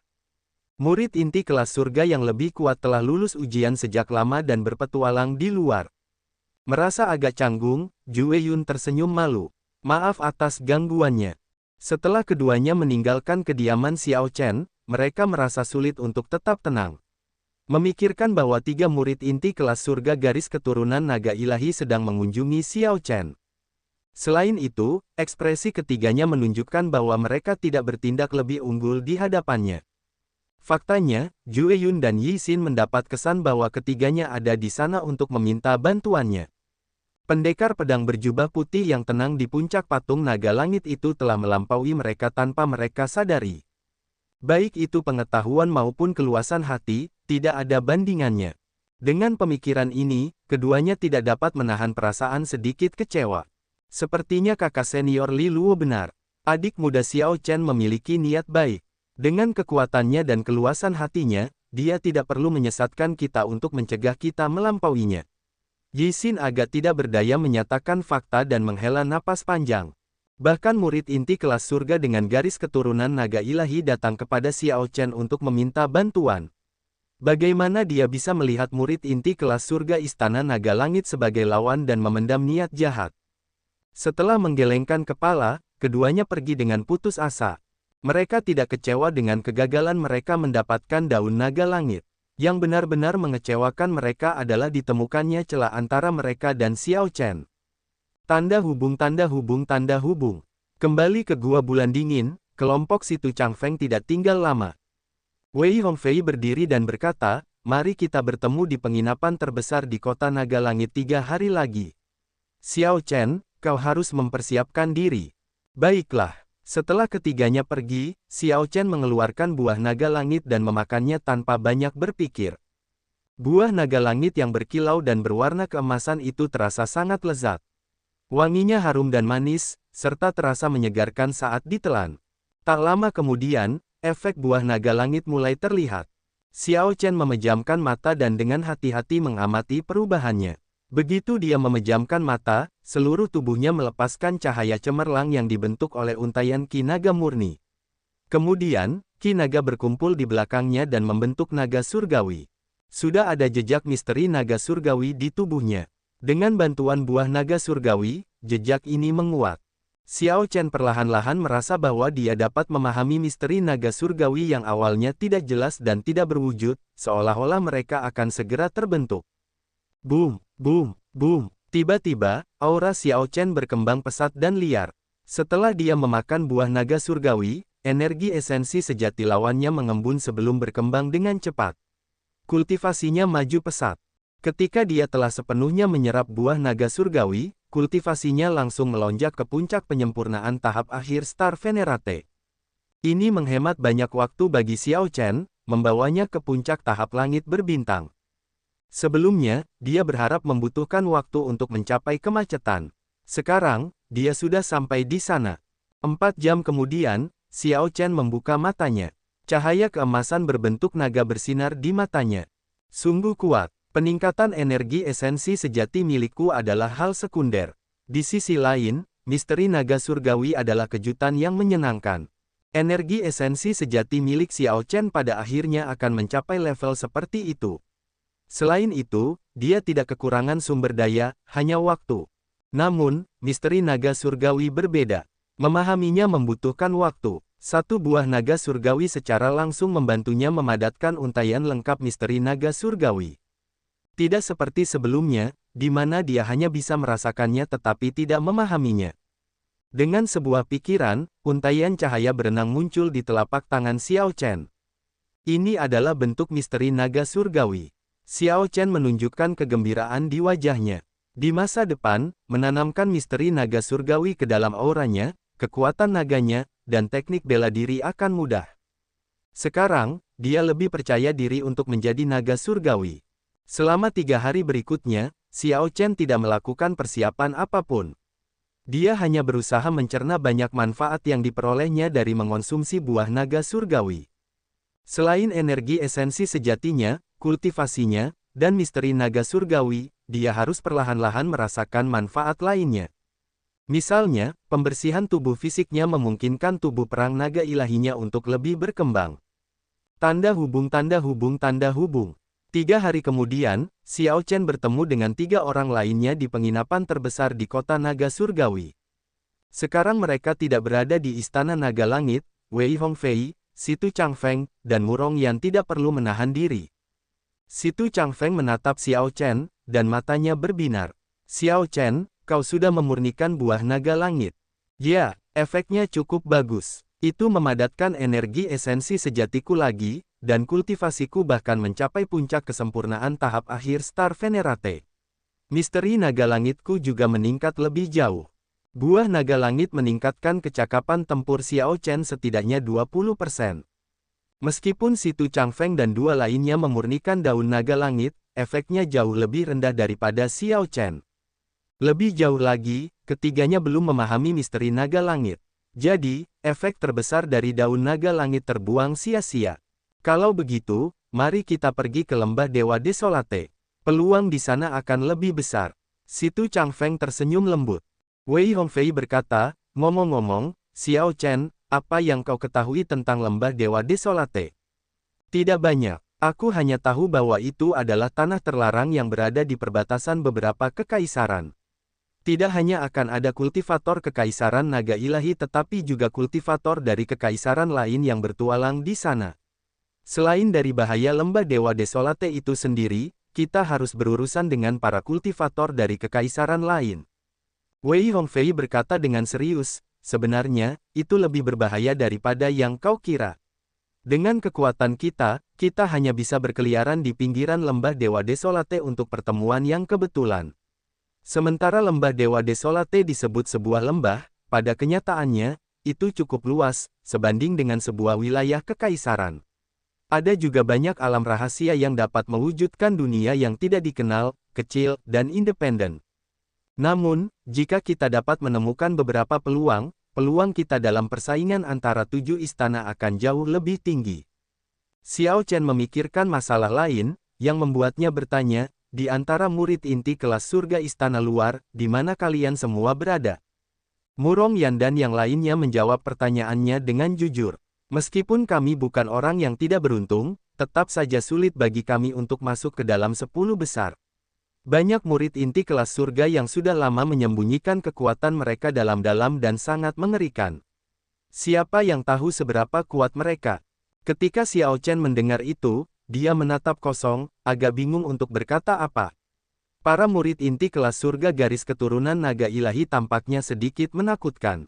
Murid inti kelas surga yang lebih kuat telah lulus ujian sejak lama dan berpetualang di luar. Merasa agak canggung, Jue Yun tersenyum malu. Maaf atas gangguannya. Setelah keduanya meninggalkan kediaman Xiao Chen, mereka merasa sulit untuk tetap tenang. Memikirkan bahwa tiga murid inti kelas surga garis keturunan naga ilahi sedang mengunjungi Xiao Chen. Selain itu, ekspresi ketiganya menunjukkan bahwa mereka tidak bertindak lebih unggul di hadapannya. Faktanya, Jue Yun dan Yi Xin mendapat kesan bahwa ketiganya ada di sana untuk meminta bantuannya. Pendekar pedang berjubah putih yang tenang di puncak patung naga langit itu telah melampaui mereka tanpa mereka sadari. Baik itu pengetahuan maupun keluasan hati, tidak ada bandingannya. Dengan pemikiran ini, keduanya tidak dapat menahan perasaan sedikit kecewa. Sepertinya kakak senior Li Luo benar. Adik muda Xiao Chen memiliki niat baik. Dengan kekuatannya dan keluasan hatinya, dia tidak perlu menyesatkan kita untuk mencegah kita melampauinya. Yi Xin agak tidak berdaya menyatakan fakta dan menghela napas panjang. Bahkan murid inti kelas surga dengan garis keturunan naga ilahi datang kepada Xiao Chen untuk meminta bantuan. Bagaimana dia bisa melihat murid inti kelas surga Istana Naga Langit sebagai lawan dan memendam niat jahat? Setelah menggelengkan kepala, keduanya pergi dengan putus asa. Mereka tidak kecewa dengan kegagalan mereka mendapatkan daun naga langit. Yang benar-benar mengecewakan mereka adalah ditemukannya celah antara mereka dan Xiao Chen. Tanda hubung tanda hubung tanda hubung. Kembali ke Gua Bulan Dingin, kelompok Situ Changfeng tidak tinggal lama. Wei Hongfei berdiri dan berkata, mari kita bertemu di penginapan terbesar di kota Naga Langit 3 hari lagi. Xiao Chen, kau harus mempersiapkan diri. Baiklah. Setelah ketiganya pergi, Xiao Chen mengeluarkan buah naga langit dan memakannya tanpa banyak berpikir. Buah naga langit yang berkilau dan berwarna keemasan itu terasa sangat lezat. Wanginya harum dan manis, serta terasa menyegarkan saat ditelan. Tak lama kemudian, efek buah naga langit mulai terlihat. Xiao Chen memejamkan mata dan dengan hati-hati mengamati perubahannya. Begitu dia memejamkan mata, seluruh tubuhnya melepaskan cahaya cemerlang yang dibentuk oleh untaian Ki Naga murni. Kemudian, Ki Naga berkumpul di belakangnya dan membentuk naga surgawi. Sudah ada jejak misteri naga surgawi di tubuhnya. Dengan bantuan buah naga surgawi, jejak ini menguat. Xiao Chen perlahan-lahan merasa bahwa dia dapat memahami misteri naga surgawi yang awalnya tidak jelas dan tidak berwujud, seolah-olah mereka akan segera terbentuk. Boom, boom, boom. Tiba-tiba, aura Xiao Chen berkembang pesat dan liar. Setelah dia memakan buah naga surgawi, energi esensi sejati lawannya mengembun sebelum berkembang dengan cepat. Kultivasinya maju pesat. Ketika dia telah sepenuhnya menyerap buah naga surgawi, kultivasinya langsung melonjak ke puncak penyempurnaan tahap akhir Star Venerate. Ini menghemat banyak waktu bagi Xiao Chen, membawanya ke puncak tahap langit berbintang. Sebelumnya, dia berharap membutuhkan waktu untuk mencapai kemacetan. Sekarang, dia sudah sampai di sana. 4 jam kemudian, Xiao Chen membuka matanya. Cahaya keemasan berbentuk naga bersinar di matanya. Sungguh kuat. Peningkatan energi esensi sejati milikku adalah hal sekunder. Di sisi lain, misteri naga surgawi adalah kejutan yang menyenangkan. Energi esensi sejati milik Xiao Chen pada akhirnya akan mencapai level seperti itu. Selain itu, dia tidak kekurangan sumber daya, hanya waktu. Namun, misteri naga surgawi berbeda. Memahaminya membutuhkan waktu. Satu buah naga surgawi secara langsung membantunya memadatkan untaian lengkap misteri naga surgawi. Tidak seperti sebelumnya, di mana dia hanya bisa merasakannya tetapi tidak memahaminya. Dengan sebuah pikiran, untaian cahaya berenang muncul di telapak tangan Xiao Chen. Ini adalah bentuk misteri naga surgawi. Xiao Chen menunjukkan kegembiraan di wajahnya. Di masa depan, menanamkan misteri naga surgawi ke dalam auranya, kekuatan naganya, dan teknik bela diri akan mudah. Sekarang, dia lebih percaya diri untuk menjadi naga surgawi. Selama 3 hari berikutnya, Xiao Chen tidak melakukan persiapan apapun. Dia hanya berusaha mencerna banyak manfaat yang diperolehnya dari mengonsumsi buah naga surgawi. Selain energi esensi sejatinya, kultivasinya, dan misteri naga surgawi, dia harus perlahan-lahan merasakan manfaat lainnya. Misalnya, pembersihan tubuh fisiknya memungkinkan tubuh perang naga ilahinya untuk lebih berkembang. Tanda hubung tanda hubung tanda hubung. 3 hari kemudian, Xiao Chen bertemu dengan 3 orang lainnya di penginapan terbesar di kota naga surgawi. Sekarang mereka tidak berada di Istana Naga Langit, Wei Hongfei, Situ Changfeng, dan Murong Yan tidak perlu menahan diri. Situ Changfeng menatap Xiao Chen, dan matanya berbinar. Xiao Chen, kau sudah memurnikan buah naga langit. Ya, efeknya cukup bagus. Itu memadatkan energi esensi sejatiku lagi, dan kultivasiku bahkan mencapai puncak kesempurnaan tahap akhir Star Venerate. Misteri naga langitku juga meningkat lebih jauh. Buah naga langit meningkatkan kecakapan tempur Xiao Chen setidaknya 20%. Meskipun Situ Changfeng dan 2 lainnya memurnikan daun naga langit, efeknya jauh lebih rendah daripada Xiao Chen. Lebih jauh lagi, ketiganya belum memahami misteri naga langit. Jadi, efek terbesar dari daun naga langit terbuang sia-sia. Kalau begitu, mari kita pergi ke lembah Dewa Desolate. Peluang di sana akan lebih besar. Situ Changfeng tersenyum lembut. Wei Hongfei berkata, ngomong-ngomong, Xiao Chen, apa yang kau ketahui tentang lembah Dewa Desolate? Tidak banyak. Aku hanya tahu bahwa itu adalah tanah terlarang yang berada di perbatasan beberapa kekaisaran. Tidak hanya akan ada kultivator kekaisaran naga ilahi tetapi juga kultivator dari kekaisaran lain yang bertualang di sana. Selain dari bahaya lembah Dewa Desolate itu sendiri, kita harus berurusan dengan para kultivator dari kekaisaran lain. Wei Hongfei berkata dengan serius, sebenarnya, itu lebih berbahaya daripada yang kau kira. Dengan kekuatan kita, kita hanya bisa berkeliaran di pinggiran lembah Dewa Desolate untuk pertemuan yang kebetulan. Sementara lembah Dewa Desolate disebut sebuah lembah, pada kenyataannya, itu cukup luas, sebanding dengan sebuah wilayah kekaisaran. Ada juga banyak alam rahasia yang dapat mewujudkan dunia yang tidak dikenal, kecil, dan independen. Namun, jika kita dapat menemukan beberapa peluang, peluang kita dalam persaingan antara 7 istana akan jauh lebih tinggi. Xiao Chen memikirkan masalah lain, yang membuatnya bertanya, di antara murid inti kelas surga istana luar, di mana kalian semua berada? Murong Yan dan yang lainnya menjawab pertanyaannya dengan jujur. Meskipun kami bukan orang yang tidak beruntung, tetap saja sulit bagi kami untuk masuk ke dalam 10 besar. Banyak murid inti kelas surga yang sudah lama menyembunyikan kekuatan mereka dalam-dalam dan sangat mengerikan. Siapa yang tahu seberapa kuat mereka? Ketika Xiao Chen mendengar itu, dia menatap kosong, agak bingung untuk berkata apa. Para murid inti kelas surga garis keturunan naga ilahi tampaknya sedikit menakutkan.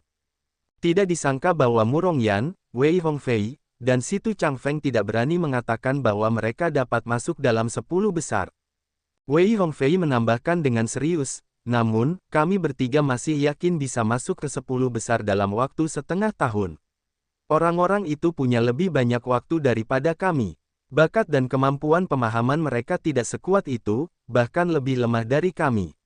Tidak disangka bahwa Murong Yan, Wei Hongfei, dan Situ Changfeng tidak berani mengatakan bahwa mereka dapat masuk dalam 10 besar. Wei Hongfei menambahkan dengan serius, namun, kami bertiga masih yakin bisa masuk ke 10 besar dalam waktu setengah tahun. Orang-orang itu punya lebih banyak waktu daripada kami. Bakat dan kemampuan pemahaman mereka tidak sekuat itu, bahkan lebih lemah dari kami.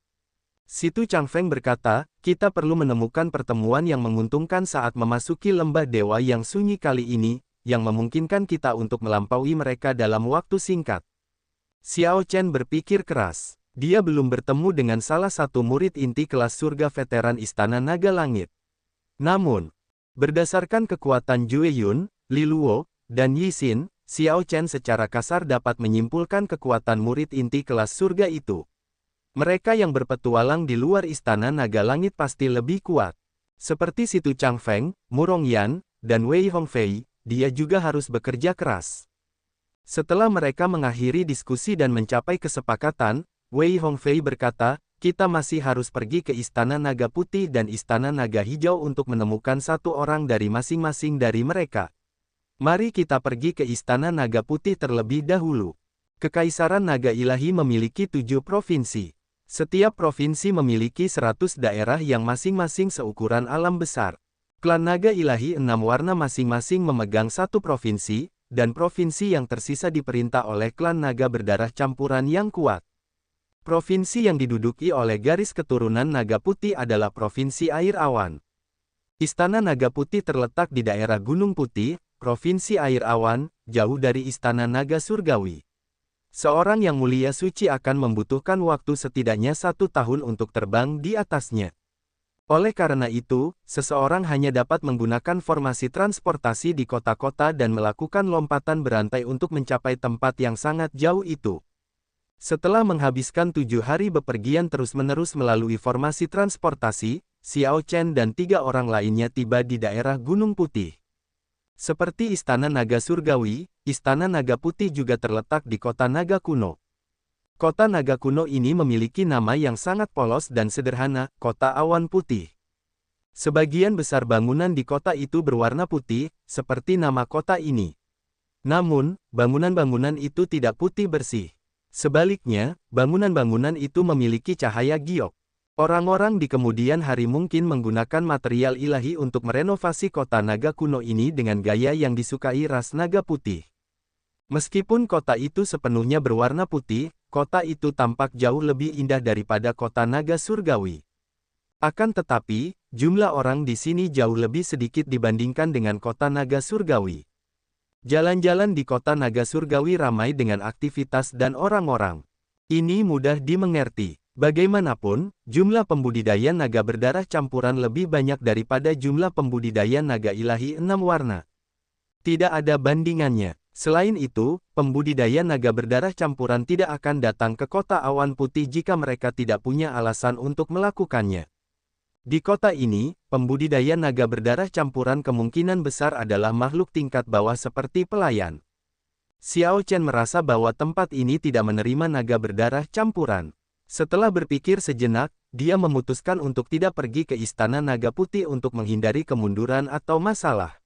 Situ Changfeng berkata, kita perlu menemukan pertemuan yang menguntungkan saat memasuki lembah dewa yang sunyi kali ini, yang memungkinkan kita untuk melampaui mereka dalam waktu singkat. Xiao Chen berpikir keras. Dia belum bertemu dengan salah satu murid inti kelas surga veteran Istana Naga Langit. Namun, berdasarkan kekuatan Jue Yun, Li Luo, dan Yi Xin, Xiao Chen secara kasar dapat menyimpulkan kekuatan murid inti kelas surga itu. Mereka yang berpetualang di luar Istana Naga Langit pasti lebih kuat. Seperti Situ Changfeng, Murong Yan, dan Wei Hongfei, dia juga harus bekerja keras. Setelah mereka mengakhiri diskusi dan mencapai kesepakatan, Wei Hongfei berkata, kita masih harus pergi ke Istana Naga Putih dan Istana Naga Hijau untuk menemukan satu orang dari masing-masing dari mereka. Mari kita pergi ke Istana Naga Putih terlebih dahulu. Kekaisaran Naga Ilahi memiliki 7 provinsi. Setiap provinsi memiliki 100 daerah yang masing-masing seukuran alam besar. Klan Naga Ilahi 6 warna masing-masing memegang satu provinsi, dan provinsi yang tersisa diperintah oleh klan naga berdarah campuran yang kuat. Provinsi yang diduduki oleh garis keturunan Naga Putih adalah Provinsi Air Awan. Istana Naga Putih terletak di daerah Gunung Putih, Provinsi Air Awan, jauh dari Istana Naga Surgawi. Seorang yang mulia suci akan membutuhkan waktu setidaknya 1 tahun untuk terbang di atasnya. Oleh karena itu, seseorang hanya dapat menggunakan formasi transportasi di kota-kota dan melakukan lompatan berantai untuk mencapai tempat yang sangat jauh itu. Setelah menghabiskan 7 hari bepergian terus-menerus melalui formasi transportasi, Xiao Chen dan 3 orang lainnya tiba di daerah Gunung Putih. Seperti Istana Naga Surgawi, Istana Naga Putih juga terletak di Kota Naga Kuno. Kota Naga Kuno ini memiliki nama yang sangat polos dan sederhana, Kota Awan Putih. Sebagian besar bangunan di kota itu berwarna putih, seperti nama kota ini. Namun, bangunan-bangunan itu tidak putih bersih. Sebaliknya, bangunan-bangunan itu memiliki cahaya giok. Orang-orang di kemudian hari mungkin menggunakan material ilahi untuk merenovasi kota naga kuno ini dengan gaya yang disukai ras naga putih. Meskipun kota itu sepenuhnya berwarna putih, kota itu tampak jauh lebih indah daripada kota naga surgawi. Akan tetapi, jumlah orang di sini jauh lebih sedikit dibandingkan dengan kota naga surgawi. Jalan-jalan di kota naga surgawi ramai dengan aktivitas dan orang-orang. Ini mudah dimengerti. Bagaimanapun, jumlah pembudidaya naga berdarah campuran lebih banyak daripada jumlah pembudidaya naga ilahi 6 warna. Tidak ada bandingannya. Selain itu, pembudidaya naga berdarah campuran tidak akan datang ke kota awan putih jika mereka tidak punya alasan untuk melakukannya. Di kota ini, pembudidaya naga berdarah campuran kemungkinan besar adalah makhluk tingkat bawah seperti pelayan. Xiao Chen merasa bahwa tempat ini tidak menerima naga berdarah campuran. Setelah berpikir sejenak, dia memutuskan untuk tidak pergi ke Istana Naga Putih untuk menghindari kemunduran atau masalah.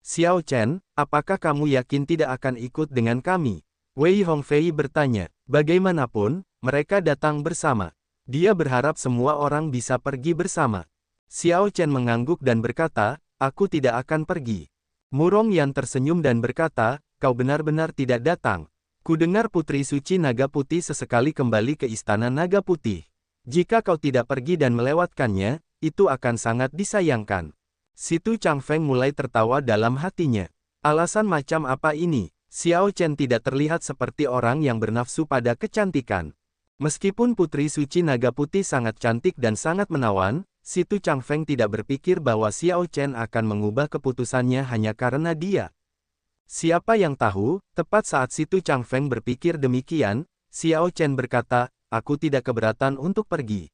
Xiao Chen, apakah kamu yakin tidak akan ikut dengan kami? Wei Hongfei bertanya. Bagaimanapun, mereka datang bersama. Dia berharap semua orang bisa pergi bersama. Xiao Chen mengangguk dan berkata, aku tidak akan pergi. Murong Yan tersenyum dan berkata, kau benar-benar tidak datang. Kudengar Putri Suci Naga Putih sesekali kembali ke Istana Naga Putih. Jika kau tidak pergi dan melewatkannya, itu akan sangat disayangkan. Situ Changfeng mulai tertawa dalam hatinya. Alasan macam apa ini? Xiao Chen tidak terlihat seperti orang yang bernafsu pada kecantikan. Meskipun Putri Suci Naga Putih sangat cantik dan sangat menawan, Situ Changfeng tidak berpikir bahwa Xiao Chen akan mengubah keputusannya hanya karena dia. Siapa yang tahu, tepat saat Situ Changfeng berpikir demikian, Xiao Chen berkata, aku tidak keberatan untuk pergi.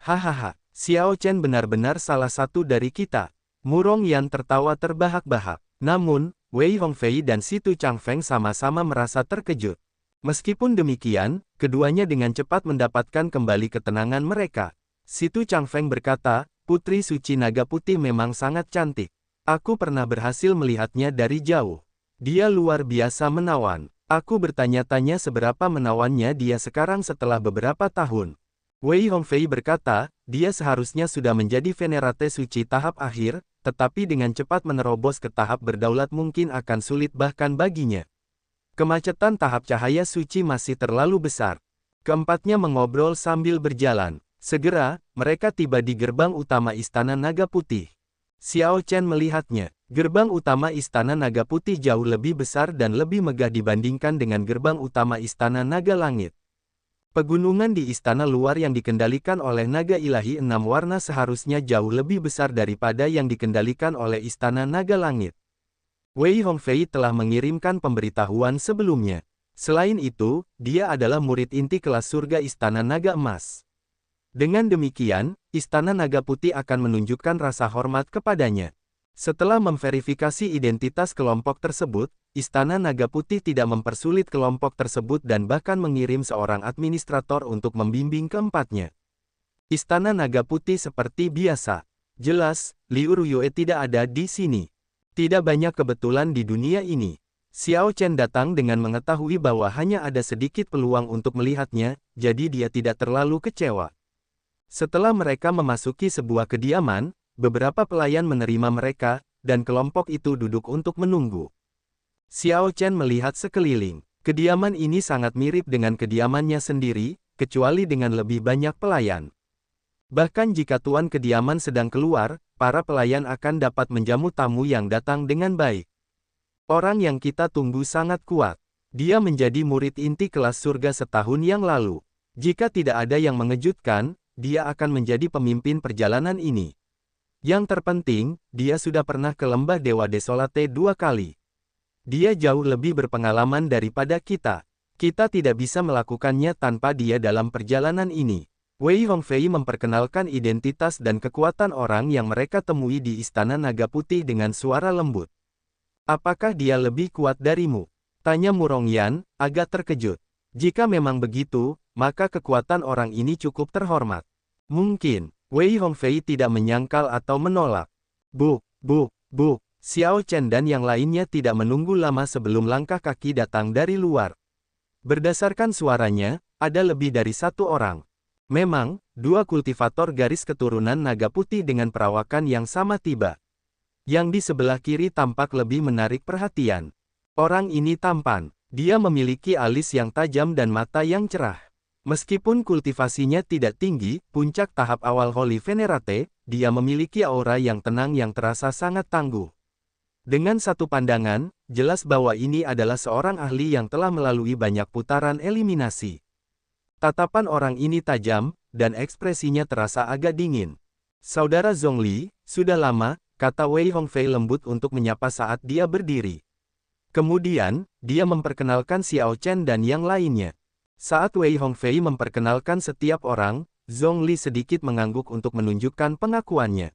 Hahaha, Xiao Chen benar-benar salah satu dari kita. Murong Yan tertawa terbahak-bahak. Namun, Wei Hongfei dan Situ Changfeng sama-sama merasa terkejut. Meskipun demikian, keduanya dengan cepat mendapatkan kembali ketenangan mereka. Situ Changfeng berkata, Putri Suci Naga Putih memang sangat cantik. Aku pernah berhasil melihatnya dari jauh. Dia luar biasa menawan. Aku bertanya-tanya seberapa menawannya dia sekarang setelah beberapa tahun. Wei Hongfei berkata, dia seharusnya sudah menjadi Venerate Suci tahap akhir, tetapi dengan cepat menerobos ke tahap berdaulat mungkin akan sulit bahkan baginya. Kemacetan tahap cahaya suci masih terlalu besar. Keempatnya mengobrol sambil berjalan. Segera, mereka tiba di gerbang utama Istana Naga Putih. Xiao Chen melihatnya. Gerbang utama Istana Naga Putih jauh lebih besar dan lebih megah dibandingkan dengan gerbang utama Istana Naga Langit. Pegunungan di istana luar yang dikendalikan oleh naga ilahi 6 warna seharusnya jauh lebih besar daripada yang dikendalikan oleh Istana Naga Langit. Wei Hongfei telah mengirimkan pemberitahuan sebelumnya. Selain itu, dia adalah murid inti kelas surga Istana Naga Emas. Dengan demikian, Istana Naga Putih akan menunjukkan rasa hormat kepadanya. Setelah memverifikasi identitas kelompok tersebut, Istana Naga Putih tidak mempersulit kelompok tersebut dan bahkan mengirim seorang administrator untuk membimbing keempatnya. Istana Naga Putih seperti biasa. Jelas, Liu Ruyue tidak ada di sini. Tidak banyak kebetulan di dunia ini. Xiao Chen datang dengan mengetahui bahwa hanya ada sedikit peluang untuk melihatnya, jadi dia tidak terlalu kecewa. Setelah mereka memasuki sebuah kediaman, beberapa pelayan menerima mereka, dan kelompok itu duduk untuk menunggu. Xiao Chen melihat sekeliling. Kediaman ini sangat mirip dengan kediamannya sendiri, kecuali dengan lebih banyak pelayan. Bahkan jika tuan kediaman sedang keluar, para pelayan akan dapat menjamu tamu yang datang dengan baik. Orang yang kita tunggu sangat kuat. Dia menjadi murid inti kelas surga setahun yang lalu. Jika tidak ada yang mengejutkan, dia akan menjadi pemimpin perjalanan ini. Yang terpenting, dia sudah pernah ke lembah Dewa Desolate 2 kali. Dia jauh lebih berpengalaman daripada kita. Kita tidak bisa melakukannya tanpa dia dalam perjalanan ini. Wei Hongfei memperkenalkan identitas dan kekuatan orang yang mereka temui di Istana Naga Putih dengan suara lembut. Apakah dia lebih kuat darimu? Tanya Murongyan, agak terkejut. Jika memang begitu, maka kekuatan orang ini cukup terhormat. Mungkin, Wei Hongfei tidak menyangkal atau menolak. Bu. Xiao Chen dan yang lainnya tidak menunggu lama sebelum langkah kaki datang dari luar. Berdasarkan suaranya, ada lebih dari satu orang. Memang, dua kultivator garis keturunan naga putih dengan perawakan yang sama tiba. Yang di sebelah kiri tampak lebih menarik perhatian. Orang ini tampan. Dia memiliki alis yang tajam dan mata yang cerah. Meskipun kultivasinya tidak tinggi, puncak tahap awal Holy Venerate, dia memiliki aura yang tenang yang terasa sangat tangguh. Dengan satu pandangan, jelas bahwa ini adalah seorang ahli yang telah melalui banyak putaran eliminasi. Tatapan orang ini tajam, dan ekspresinya terasa agak dingin. Saudara Zhongli, sudah lama, kata Wei Hongfei lembut untuk menyapa saat dia berdiri. Kemudian, dia memperkenalkan Xiao Chen dan yang lainnya. Saat Wei Hongfei memperkenalkan setiap orang, Zhongli sedikit mengangguk untuk menunjukkan pengakuannya.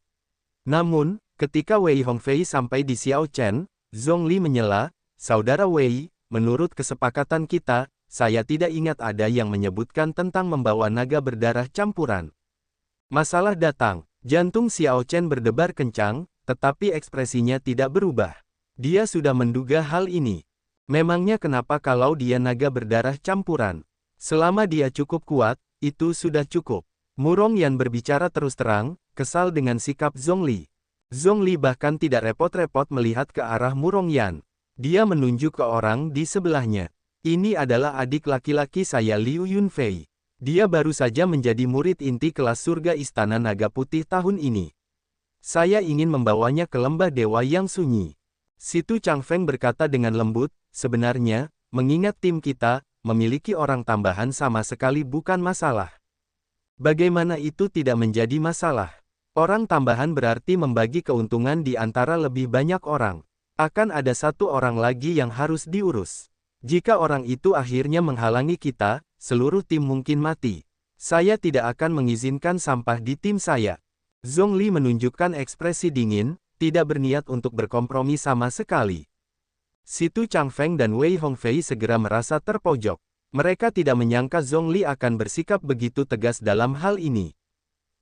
Namun, ketika Wei Hongfei sampai di Xiao Chen, Zhongli menyela, "Saudara Wei, menurut kesepakatan kita, saya tidak ingat ada yang menyebutkan tentang membawa naga berdarah campuran." Masalah datang. Jantung Xiao Chen berdebar kencang, tetapi ekspresinya tidak berubah. Dia sudah menduga hal ini. Memangnya kenapa kalau dia naga berdarah campuran? Selama dia cukup kuat, itu sudah cukup. Murongyan berbicara terus terang, kesal dengan sikap Zhongli. Zhongli bahkan tidak repot-repot melihat ke arah Murongyan. Dia menunjuk ke orang di sebelahnya. Ini adalah adik laki-laki saya Liu Yunfei. Dia baru saja menjadi murid inti kelas surga Istana Naga Putih tahun ini. Saya ingin membawanya ke lembah dewa yang sunyi. Situ Changfeng berkata dengan lembut, sebenarnya, mengingat tim kita, memiliki orang tambahan sama sekali bukan masalah. Bagaimana itu tidak menjadi masalah? Orang tambahan berarti membagi keuntungan di antara lebih banyak orang. Akan ada satu orang lagi yang harus diurus. Jika orang itu akhirnya menghalangi kita, seluruh tim mungkin mati. Saya tidak akan mengizinkan sampah di tim saya. Zhongli menunjukkan ekspresi dingin, tidak berniat untuk berkompromi sama sekali. Situ Changfeng dan Wei Hongfei segera merasa terpojok. Mereka tidak menyangka Zhongli akan bersikap begitu tegas dalam hal ini.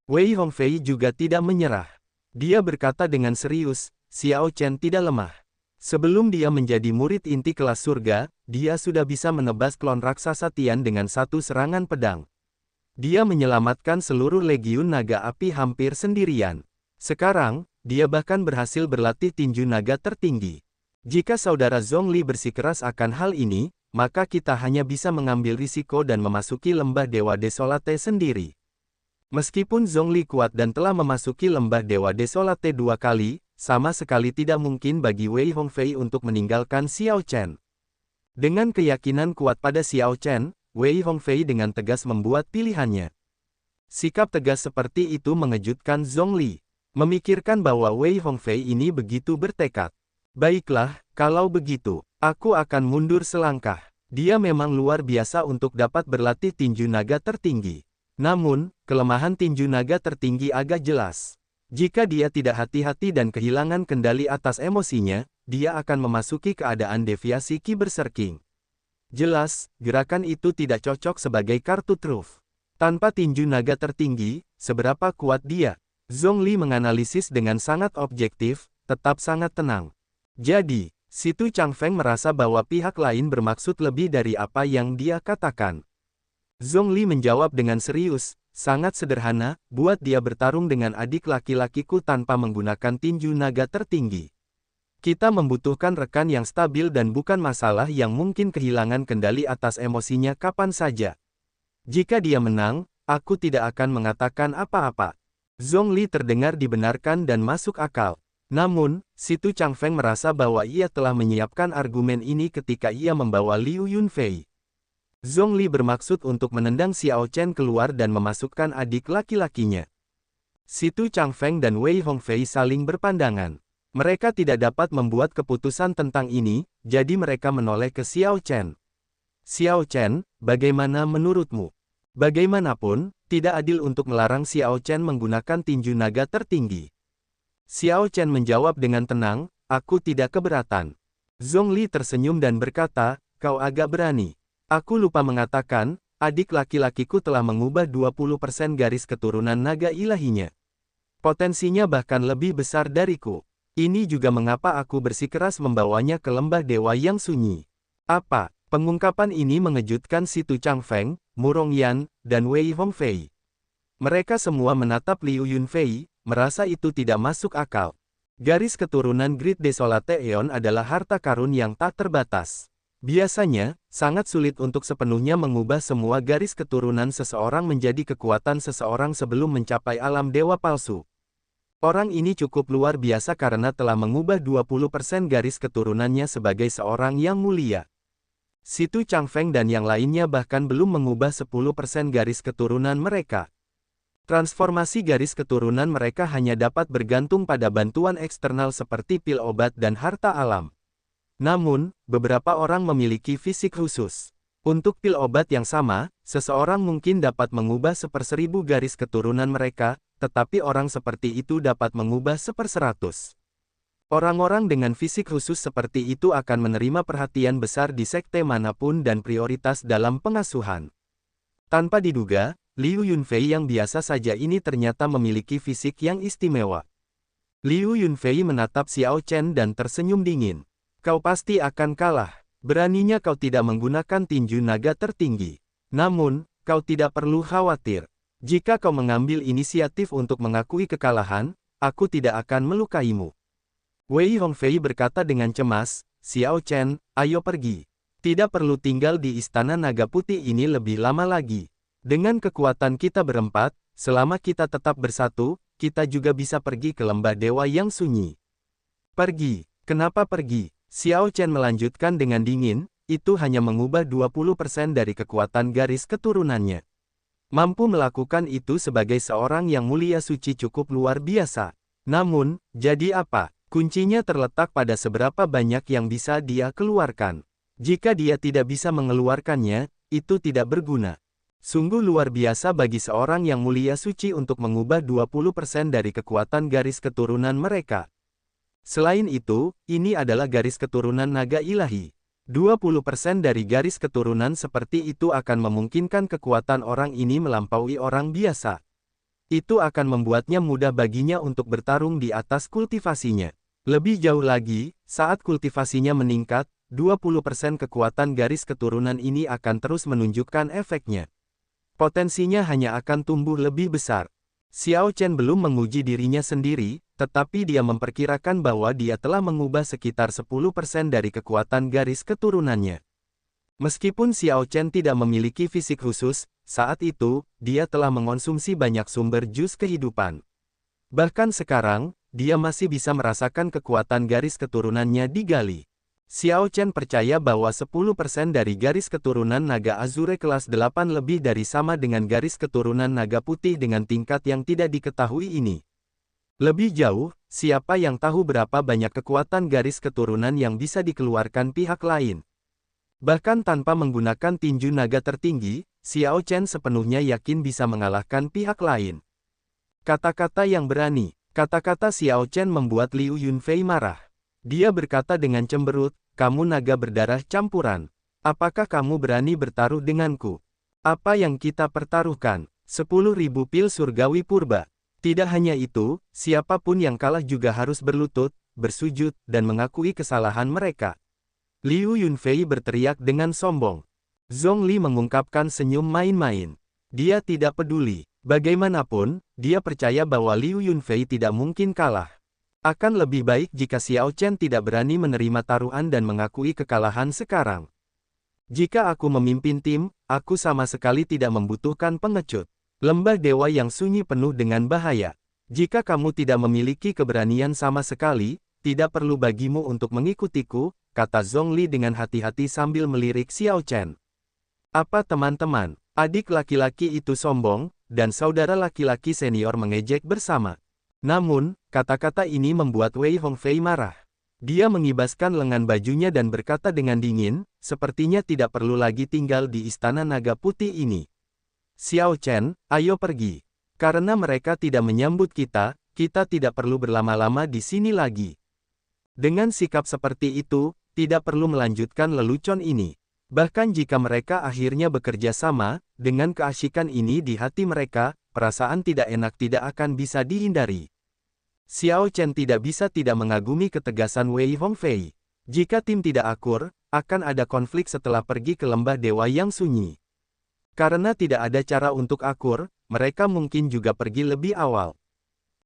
Wei Hongfei juga tidak menyerah. Dia berkata dengan serius, Xiao Chen tidak lemah. Sebelum dia menjadi murid inti kelas surga, dia sudah bisa menebas klon raksasa Tian dengan satu serangan pedang. Dia menyelamatkan seluruh legiun naga api hampir sendirian. Sekarang, dia bahkan berhasil berlatih tinju naga tertinggi. Jika saudara Zhongli bersikeras akan hal ini, maka kita hanya bisa mengambil risiko dan memasuki lembah Dewa Desolate sendiri. Meskipun Zhongli kuat dan telah memasuki lembah Dewa Desolate 2 kali, sama sekali tidak mungkin bagi Wei Hongfei untuk meninggalkan Xiao Chen. Dengan keyakinan kuat pada Xiao Chen, Wei Hongfei dengan tegas membuat pilihannya. Sikap tegas seperti itu mengejutkan Zhongli. Memikirkan bahwa Wei Hongfei ini begitu bertekad. Baiklah, kalau begitu, aku akan mundur selangkah. Dia memang luar biasa untuk dapat berlatih tinju naga tertinggi. Namun, kelemahan tinju naga tertinggi agak jelas. Jika dia tidak hati-hati dan kehilangan kendali atas emosinya, dia akan memasuki keadaan deviasi Ki Berserking. Jelas, gerakan itu tidak cocok sebagai kartu truf. Tanpa tinju naga tertinggi, seberapa kuat dia? Zhongli menganalisis dengan sangat objektif, tetap sangat tenang. Jadi, Situ Changfeng merasa bahwa pihak lain bermaksud lebih dari apa yang dia katakan. Zhongli menjawab dengan serius, sangat sederhana, buat dia bertarung dengan adik laki-lakiku tanpa menggunakan tinju naga tertinggi. Kita membutuhkan rekan yang stabil dan bukan masalah yang mungkin kehilangan kendali atas emosinya kapan saja. Jika dia menang, aku tidak akan mengatakan apa-apa. Zhongli terdengar dibenarkan dan masuk akal. Namun, Situ Changfeng merasa bahwa ia telah menyiapkan argumen ini ketika ia membawa Liu Yunfei. Zhongli bermaksud untuk menendang Xiao Chen keluar dan memasukkan adik laki-lakinya. Situ Changfeng dan Wei Hongfei saling berpandangan. Mereka tidak dapat membuat keputusan tentang ini, jadi mereka menoleh ke Xiao Chen. Xiao Chen, bagaimana menurutmu? Bagaimanapun, tidak adil untuk melarang Xiao Chen menggunakan tinju naga tertinggi. Xiao Chen menjawab dengan tenang, aku tidak keberatan. Zhongli tersenyum dan berkata, kau agak berani. Aku lupa mengatakan, adik laki-lakiku telah mengubah 20% garis keturunan naga ilahinya. Potensinya bahkan lebih besar dariku. Ini juga mengapa aku bersikeras membawanya ke lembah dewa yang sunyi. Apa? Pengungkapan ini mengejutkan Situ Changfeng, Murong Yan, dan Wei Hongfei. Mereka semua menatap Liu Yunfei, merasa itu tidak masuk akal. Garis keturunan Great Desolate Aeon adalah harta karun yang tak terbatas. Biasanya, sangat sulit untuk sepenuhnya mengubah semua garis keturunan seseorang menjadi kekuatan seseorang sebelum mencapai alam dewa palsu. Orang ini cukup luar biasa karena telah mengubah 20% garis keturunannya sebagai seorang yang mulia. Situ Changfeng dan yang lainnya bahkan belum mengubah 10% garis keturunan mereka. Transformasi garis keturunan mereka hanya dapat bergantung pada bantuan eksternal seperti pil obat dan harta alam. Namun, beberapa orang memiliki fisik khusus. Untuk pil obat yang sama, seseorang mungkin dapat mengubah 1/1000 garis keturunan mereka, tetapi orang seperti itu dapat mengubah 1/100. Orang-orang dengan fisik khusus seperti itu akan menerima perhatian besar di sekte manapun dan prioritas dalam pengasuhan. Tanpa diduga, Liu Yunfei yang biasa saja ini ternyata memiliki fisik yang istimewa. Liu Yunfei menatap Xiao Chen dan tersenyum dingin. Kau pasti akan kalah. Beraninya kau tidak menggunakan tinju naga tertinggi. Namun, kau tidak perlu khawatir. Jika kau mengambil inisiatif untuk mengakui kekalahan, aku tidak akan melukaimu. Wei Hongfei berkata dengan cemas, Xiao Chen, ayo pergi. Tidak perlu tinggal di istana naga putih ini lebih lama lagi. Dengan kekuatan kita berempat, selama kita tetap bersatu, kita juga bisa pergi ke lembah dewa yang sunyi. Pergi? Kenapa pergi? Xiao Chen melanjutkan dengan dingin, itu hanya mengubah 20% dari kekuatan garis keturunannya. Mampu melakukan itu sebagai seorang yang mulia suci cukup luar biasa. Namun, jadi apa? Kuncinya terletak pada seberapa banyak yang bisa dia keluarkan. Jika dia tidak bisa mengeluarkannya, itu tidak berguna. Sungguh luar biasa bagi seorang yang mulia suci untuk mengubah 20% dari kekuatan garis keturunan mereka. Selain itu, ini adalah garis keturunan naga ilahi. 20% dari garis keturunan seperti itu akan memungkinkan kekuatan orang ini melampaui orang biasa. Itu akan membuatnya mudah baginya untuk bertarung di atas kultivasinya. Lebih jauh lagi, saat kultivasinya meningkat, 20% kekuatan garis keturunan ini akan terus menunjukkan efeknya. Potensinya hanya akan tumbuh lebih besar. Xiao Chen belum menguji dirinya sendiri, tetapi dia memperkirakan bahwa dia telah mengubah sekitar 10% dari kekuatan garis keturunannya. Meskipun Xiao Chen tidak memiliki fisik khusus, saat itu, dia telah mengonsumsi banyak sumber jus kehidupan. Bahkan sekarang, dia masih bisa merasakan kekuatan garis keturunannya digali. Xiao Chen percaya bahwa 10% dari garis keturunan naga Azure kelas 8 lebih dari sama dengan garis keturunan naga putih dengan tingkat yang tidak diketahui ini. Lebih jauh, siapa yang tahu berapa banyak kekuatan garis keturunan yang bisa dikeluarkan pihak lain. Bahkan tanpa menggunakan tinju naga tertinggi, Xiao Chen sepenuhnya yakin bisa mengalahkan pihak lain. Kata-kata yang berani. Kata-kata Xiao Chen membuat Liu Yunfei marah. Dia berkata dengan cemberut, kamu naga berdarah campuran. Apakah kamu berani bertaruh denganku? Apa yang kita pertaruhkan? 10.000 pil surgawi purba. Tidak hanya itu, siapapun yang kalah juga harus berlutut, bersujud, dan mengakui kesalahan mereka. Liu Yunfei berteriak dengan sombong. Zhongli mengungkapkan senyum main-main. Dia tidak peduli. Bagaimanapun, dia percaya bahwa Liu Yunfei tidak mungkin kalah. Akan lebih baik jika Xiao Chen tidak berani menerima taruhan dan mengakui kekalahan sekarang. Jika aku memimpin tim, aku sama sekali tidak membutuhkan pengecut. Lembah dewa yang sunyi penuh dengan bahaya. Jika kamu tidak memiliki keberanian sama sekali, tidak perlu bagimu untuk mengikutiku, kata Zhongli dengan hati-hati sambil melirik Xiao Chen. Apa teman-teman, adik laki-laki itu sombong, dan saudara laki-laki senior mengejek bersama. Namun, kata-kata ini membuat Wei Hongfei marah. Dia mengibaskan lengan bajunya dan berkata dengan dingin, sepertinya tidak perlu lagi tinggal di istana naga putih ini. Xiao Chen, ayo pergi. Karena mereka tidak menyambut kita, kita tidak perlu berlama-lama di sini lagi. Dengan sikap seperti itu, tidak perlu melanjutkan lelucon ini. Bahkan jika mereka akhirnya bekerja sama, dengan keasyikan ini di hati mereka, perasaan tidak enak tidak akan bisa dihindari. Xiao Chen tidak bisa tidak mengagumi ketegasan Wei Hongfei. Jika tim tidak akur, akan ada konflik setelah pergi ke lembah dewa yang sunyi. Karena tidak ada cara untuk akur, mereka mungkin juga pergi lebih awal.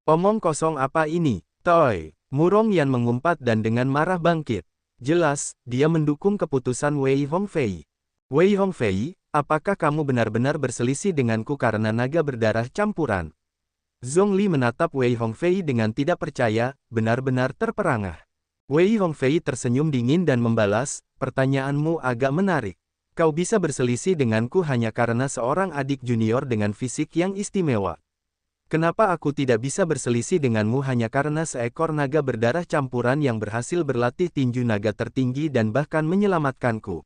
Omong kosong apa ini, Toy? Murong Yan mengumpat dan dengan marah bangkit. Jelas, dia mendukung keputusan Wei Hongfei. Wei Hongfei, apakah kamu benar-benar berselisih denganku karena naga berdarah campuran? Zhongli menatap Wei Hongfei dengan tidak percaya, benar-benar terperangah. Wei Hongfei tersenyum dingin dan membalas, pertanyaanmu agak menarik. Kau bisa berselisih denganku hanya karena seorang adik junior dengan fisik yang istimewa. Kenapa aku tidak bisa berselisih denganmu hanya karena seekor naga berdarah campuran yang berhasil berlatih tinju naga tertinggi dan bahkan menyelamatkanku?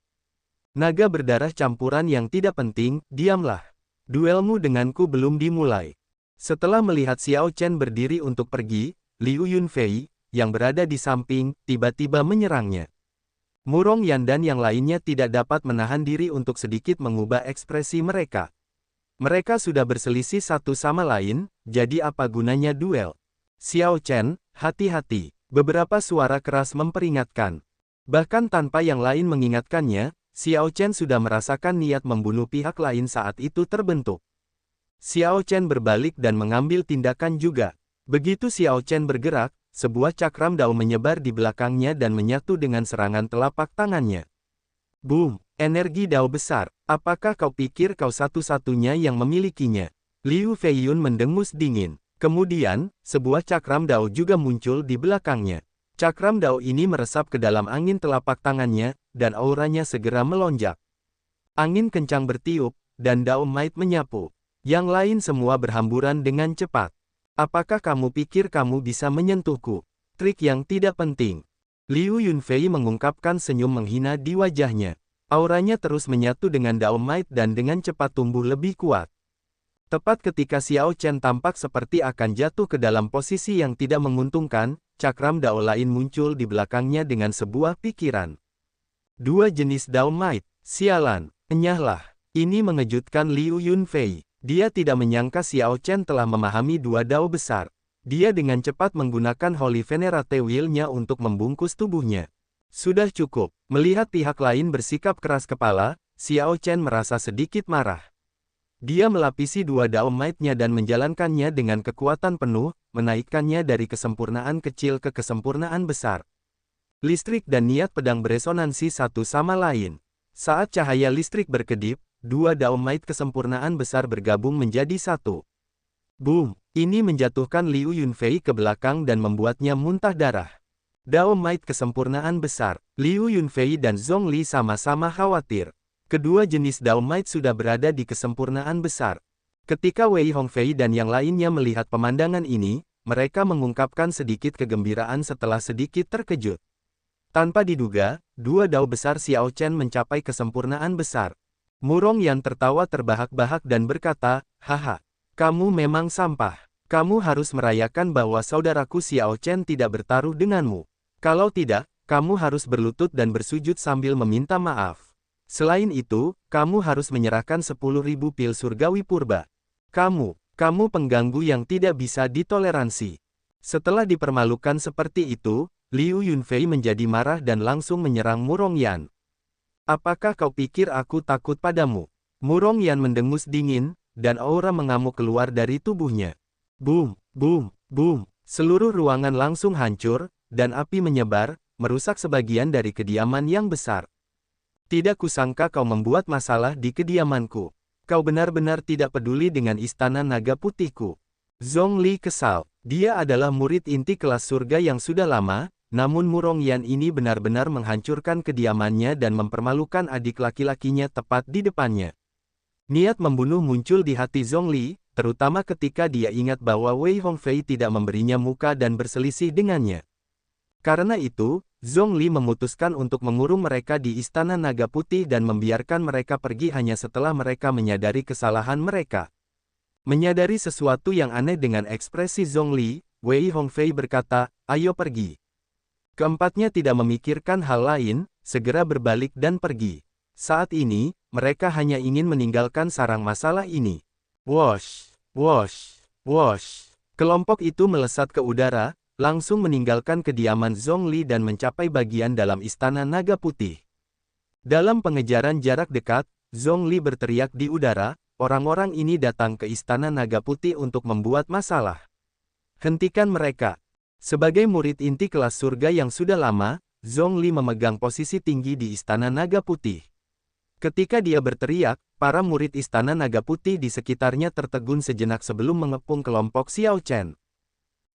Naga berdarah campuran yang tidak penting, diamlah. Duelmu denganku belum dimulai. Setelah melihat Xiao Chen berdiri untuk pergi, Liu Yunfei, yang berada di samping, tiba-tiba menyerangnya. Murong Yan dan yang lainnya tidak dapat menahan diri untuk sedikit mengubah ekspresi mereka. Mereka sudah berselisih satu sama lain, jadi apa gunanya duel? Xiao Chen, hati-hati. Beberapa suara keras memperingatkan. Bahkan tanpa yang lain mengingatkannya, Xiao Chen sudah merasakan niat membunuh pihak lain saat itu terbentuk. Xiao Chen berbalik dan mengambil tindakan juga. Begitu Xiao Chen bergerak, sebuah cakram dao menyebar di belakangnya dan menyatu dengan serangan telapak tangannya. Boom! Energi dao besar. Apakah kau pikir kau satu-satunya yang memilikinya? Liu Feiyun mendengus dingin. Kemudian, sebuah cakram dao juga muncul di belakangnya. Cakram dao ini meresap ke dalam angin telapak tangannya, dan auranya segera melonjak. Angin kencang bertiup, dan dao might menyapu. Yang lain semua berhamburan dengan cepat. Apakah kamu pikir kamu bisa menyentuhku? Trik yang tidak penting. Liu Yunfei mengungkapkan senyum menghina di wajahnya. Auranya terus menyatu dengan dao might dan dengan cepat tumbuh lebih kuat. Tepat ketika Xiao Chen tampak seperti akan jatuh ke dalam posisi yang tidak menguntungkan, cakram dao lain muncul di belakangnya dengan sebuah pikiran. Dua jenis dao might, sialan, enyahlah. Ini mengejutkan Liu Yunfei. Dia tidak menyangka Xiao Chen telah memahami dua dao besar. Dia dengan cepat menggunakan Holy Venerate Will-nya untuk membungkus tubuhnya. Sudah cukup. Melihat pihak lain bersikap keras kepala, Xiao Chen merasa sedikit marah. Dia melapisi dua dao might-nya dan menjalankannya dengan kekuatan penuh, menaikkannya dari kesempurnaan kecil ke kesempurnaan besar. Listrik dan niat pedang beresonansi satu sama lain. Saat cahaya listrik berkedip, dua dao might kesempurnaan besar bergabung menjadi satu. Boom! Ini menjatuhkan Liu Yunfei ke belakang dan membuatnya muntah darah. Dao might kesempurnaan besar. Liu Yunfei dan Zhongli sama-sama khawatir. Kedua jenis dao might sudah berada di kesempurnaan besar. Ketika Wei Hongfei dan yang lainnya melihat pemandangan ini, mereka mengungkapkan sedikit kegembiraan setelah sedikit terkejut. Tanpa diduga, dua dao besar Xiao Chen mencapai kesempurnaan besar. Murong Yan tertawa terbahak-bahak dan berkata, haha, kamu memang sampah. Kamu harus merayakan bahwa saudaraku Xiao Chen tidak bertaruh denganmu. Kalau tidak, kamu harus berlutut dan bersujud sambil meminta maaf. Selain itu, kamu harus menyerahkan 10.000 pil surgawi purba. Kamu pengganggu yang tidak bisa ditoleransi. Setelah dipermalukan seperti itu, Liu Yunfei menjadi marah dan langsung menyerang Murong Yan. Apakah kau pikir aku takut padamu? Murong Yan mendengus dingin, dan aura mengamuk keluar dari tubuhnya. Boom, boom, boom. Seluruh ruangan langsung hancur, dan api menyebar, merusak sebagian dari kediaman yang besar. Tidak kusangka kau membuat masalah di kediamanku. Kau benar-benar tidak peduli dengan istana naga putihku. Zhongli kesal. Dia adalah murid inti kelas surga yang sudah lama, namun Murong Yan ini benar-benar menghancurkan kediamannya dan mempermalukan adik laki-lakinya tepat di depannya. Niat membunuh muncul di hati Zhongli, terutama ketika dia ingat bahwa Wei Hongfei tidak memberinya muka dan berselisih dengannya. Karena itu, Zhongli memutuskan untuk mengurung mereka di Istana Naga Putih dan membiarkan mereka pergi hanya setelah mereka menyadari kesalahan mereka. Menyadari sesuatu yang aneh dengan ekspresi Zhongli, Wei Hongfei berkata, "Ayo pergi." Keempatnya tidak memikirkan hal lain, segera berbalik dan pergi. Saat ini, mereka hanya ingin meninggalkan sarang masalah ini. Wosh, wosh, wosh. Kelompok itu melesat ke udara, langsung meninggalkan kediaman Zhongli dan mencapai bagian dalam Istana Naga Putih. Dalam pengejaran jarak dekat, Zhongli berteriak di udara, "Orang-orang ini datang ke Istana Naga Putih untuk membuat masalah. Hentikan mereka." Sebagai murid inti kelas surga yang sudah lama, Zhongli memegang posisi tinggi di Istana Naga Putih. Ketika dia berteriak, para murid Istana Naga Putih di sekitarnya tertegun sejenak sebelum mengepung kelompok Xiao Chen.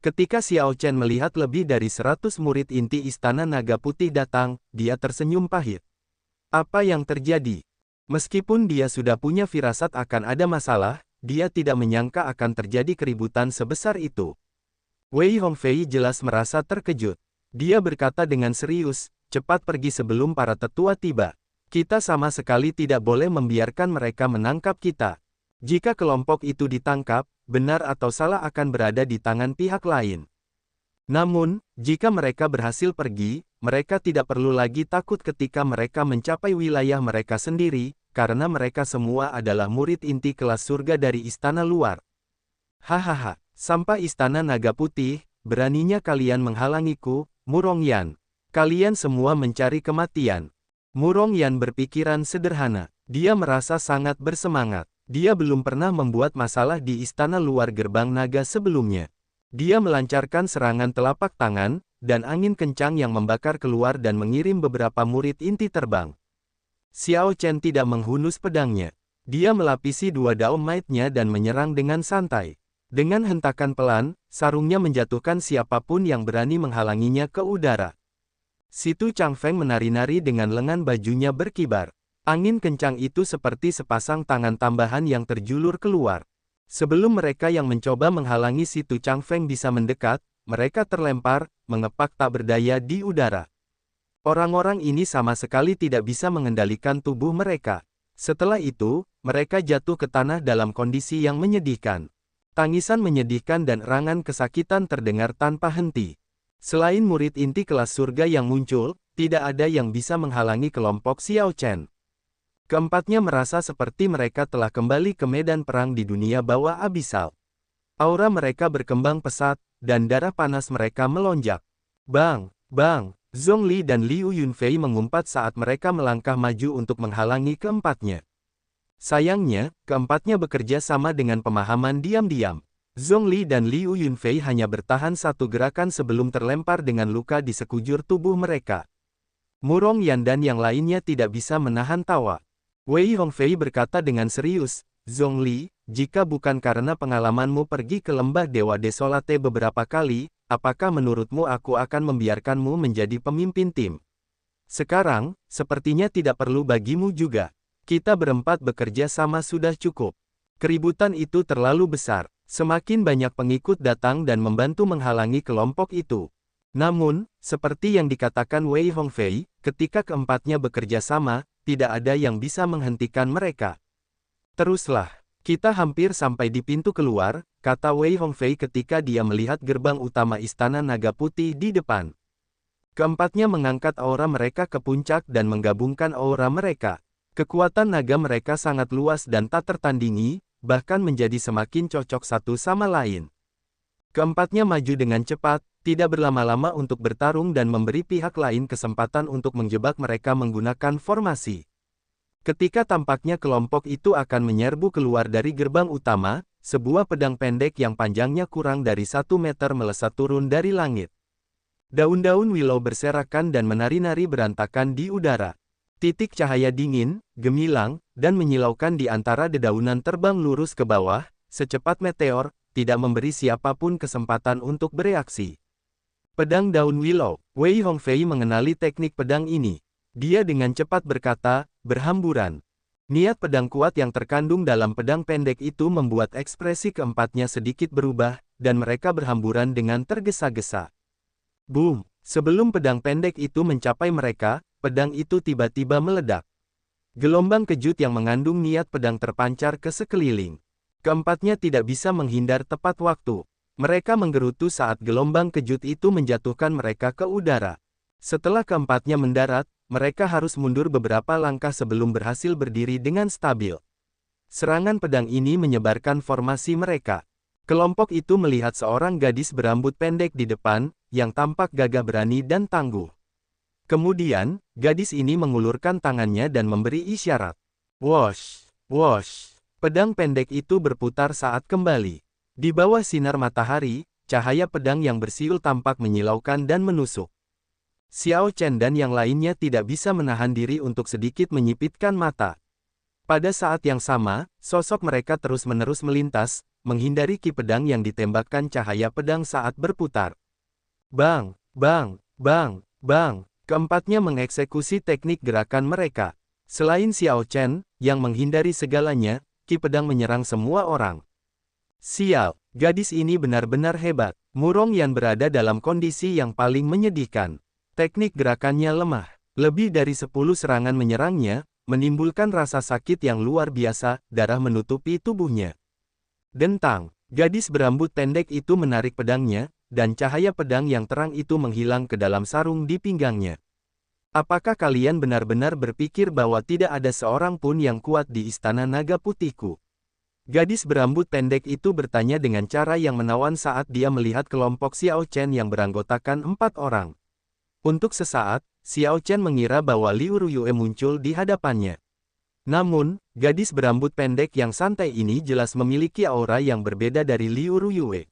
Ketika Xiao Chen melihat lebih dari 100 murid inti Istana Naga Putih datang, dia tersenyum pahit. Apa yang terjadi? Meskipun dia sudah punya firasat akan ada masalah, dia tidak menyangka akan terjadi keributan sebesar itu. Wei Hongfei jelas merasa terkejut. Dia berkata dengan serius, "Cepat pergi sebelum para tetua tiba. Kita sama sekali tidak boleh membiarkan mereka menangkap kita. Jika kelompok itu ditangkap, benar atau salah akan berada di tangan pihak lain. Namun, jika mereka berhasil pergi, mereka tidak perlu lagi takut ketika mereka mencapai wilayah mereka sendiri, karena mereka semua adalah murid inti kelas surga dari istana luar." Hahaha, sampai Istana Naga Putih, beraninya kalian menghalangiku, Murong Yan. Kalian semua mencari kematian. Murong Yan berpikiran sederhana. Dia merasa sangat bersemangat. Dia belum pernah membuat masalah di istana luar gerbang naga sebelumnya. Dia melancarkan serangan telapak tangan, dan angin kencang yang membakar keluar dan mengirim beberapa murid inti terbang. Xiao Chen tidak menghunus pedangnya. Dia melapisi dua daun might-nya dan menyerang dengan santai. Dengan hentakan pelan, sarungnya menjatuhkan siapapun yang berani menghalanginya ke udara. Situ Changfeng menari-nari dengan lengan bajunya berkibar. Angin kencang itu seperti sepasang tangan tambahan yang terjulur keluar. Sebelum mereka yang mencoba menghalangi Situ Changfeng bisa mendekat, mereka terlempar, mengepak tak berdaya di udara. Orang-orang ini sama sekali tidak bisa mengendalikan tubuh mereka. Setelah itu, mereka jatuh ke tanah dalam kondisi yang menyedihkan. Tangisan menyedihkan dan erangan kesakitan terdengar tanpa henti. Selain murid inti kelas surga yang muncul, tidak ada yang bisa menghalangi kelompok Xiao Chen. Keempatnya merasa seperti mereka telah kembali ke medan perang di dunia bawah abisal. Aura mereka berkembang pesat, dan darah panas mereka melonjak. Bang, bang, Zhongli dan Liu Yunfei mengumpat saat mereka melangkah maju untuk menghalangi keempatnya. Sayangnya, keempatnya bekerja sama dengan pemahaman diam-diam. Zhongli dan Liu Yunfei hanya bertahan satu gerakan sebelum terlempar dengan luka di sekujur tubuh mereka. Murong Yan dan yang lainnya tidak bisa menahan tawa. Wei Hongfei berkata dengan serius, "Zhongli, jika bukan karena pengalamanmu pergi ke lembah Dewa Desolate beberapa kali, apakah menurutmu aku akan membiarkanmu menjadi pemimpin tim? Sekarang, sepertinya tidak perlu bagimu juga. Kita berempat bekerja sama sudah cukup. Keributan itu terlalu besar. Semakin banyak pengikut datang dan membantu menghalangi kelompok itu." Namun, seperti yang dikatakan Wei Hongfei, ketika keempatnya bekerja sama, tidak ada yang bisa menghentikan mereka. "Teruslah. Kita hampir sampai di pintu keluar, kata Wei Hongfei ketika dia melihat gerbang utama Istana Naga Putih di depan. Keempatnya mengangkat aura mereka ke puncak dan menggabungkan aura mereka. Kekuatan naga mereka sangat luas dan tak tertandingi, bahkan menjadi semakin cocok satu sama lain. Keempatnya maju dengan cepat, tidak berlama-lama untuk bertarung dan memberi pihak lain kesempatan untuk menjebak mereka menggunakan formasi. Ketika tampaknya kelompok itu akan menyerbu keluar dari gerbang utama, sebuah pedang pendek yang panjangnya kurang dari 1 meter melesat turun dari langit. Daun-daun willow berserakan dan menari-nari berantakan di udara. Titik cahaya dingin, gemilang, dan menyilaukan di antara dedaunan terbang lurus ke bawah, secepat meteor, tidak memberi siapapun kesempatan untuk bereaksi. Pedang daun willow. Wei Hongfei mengenali teknik pedang ini. Dia dengan cepat berkata, berhamburan. Niat pedang kuat yang terkandung dalam pedang pendek itu membuat ekspresi keempatnya sedikit berubah, dan mereka berhamburan dengan tergesa-gesa. Boom! Sebelum pedang pendek itu mencapai mereka, pedang itu tiba-tiba meledak. Gelombang kejut yang mengandung niat pedang terpancar ke sekeliling. Keempatnya tidak bisa menghindar tepat waktu. Mereka menggerutu saat gelombang kejut itu menjatuhkan mereka ke udara. Setelah keempatnya mendarat, mereka harus mundur beberapa langkah sebelum berhasil berdiri dengan stabil. Serangan pedang ini menyebarkan formasi mereka. Kelompok itu melihat seorang gadis berambut pendek di depan, yang tampak gagah berani dan tangguh. Kemudian, gadis ini mengulurkan tangannya dan memberi isyarat. Wosh! Wosh! Pedang pendek itu berputar saat kembali. Di bawah sinar matahari, cahaya pedang yang bersiul tampak menyilaukan dan menusuk. Xiao Chen dan yang lainnya tidak bisa menahan diri untuk sedikit menyipitkan mata. Pada saat yang sama, sosok mereka terus-menerus melintas, menghindari ki pedang yang ditembakkan cahaya pedang saat berputar. Bang! Bang! Bang! Bang! Keempatnya mengeksekusi teknik gerakan mereka. Selain Xiao Chen, yang menghindari segalanya, ki pedang menyerang semua orang. Sial, gadis ini benar-benar hebat. Murong Yan berada dalam kondisi yang paling menyedihkan. Teknik gerakannya lemah. Lebih dari 10 serangan menyerangnya, menimbulkan rasa sakit yang luar biasa, darah menutupi tubuhnya. Dentang, gadis berambut pendek itu menarik pedangnya, dan cahaya pedang yang terang itu menghilang ke dalam sarung di pinggangnya. Apakah kalian benar-benar berpikir bahwa tidak ada seorang pun yang kuat di Istana Naga Putihku? Gadis berambut pendek itu bertanya dengan cara yang menawan saat dia melihat kelompok Xiao Chen yang beranggotakan 4 orang. Untuk sesaat, Xiao Chen mengira bahwa Liu Ruyue muncul di hadapannya. Namun, gadis berambut pendek yang santai ini jelas memiliki aura yang berbeda dari Liu Ruyue.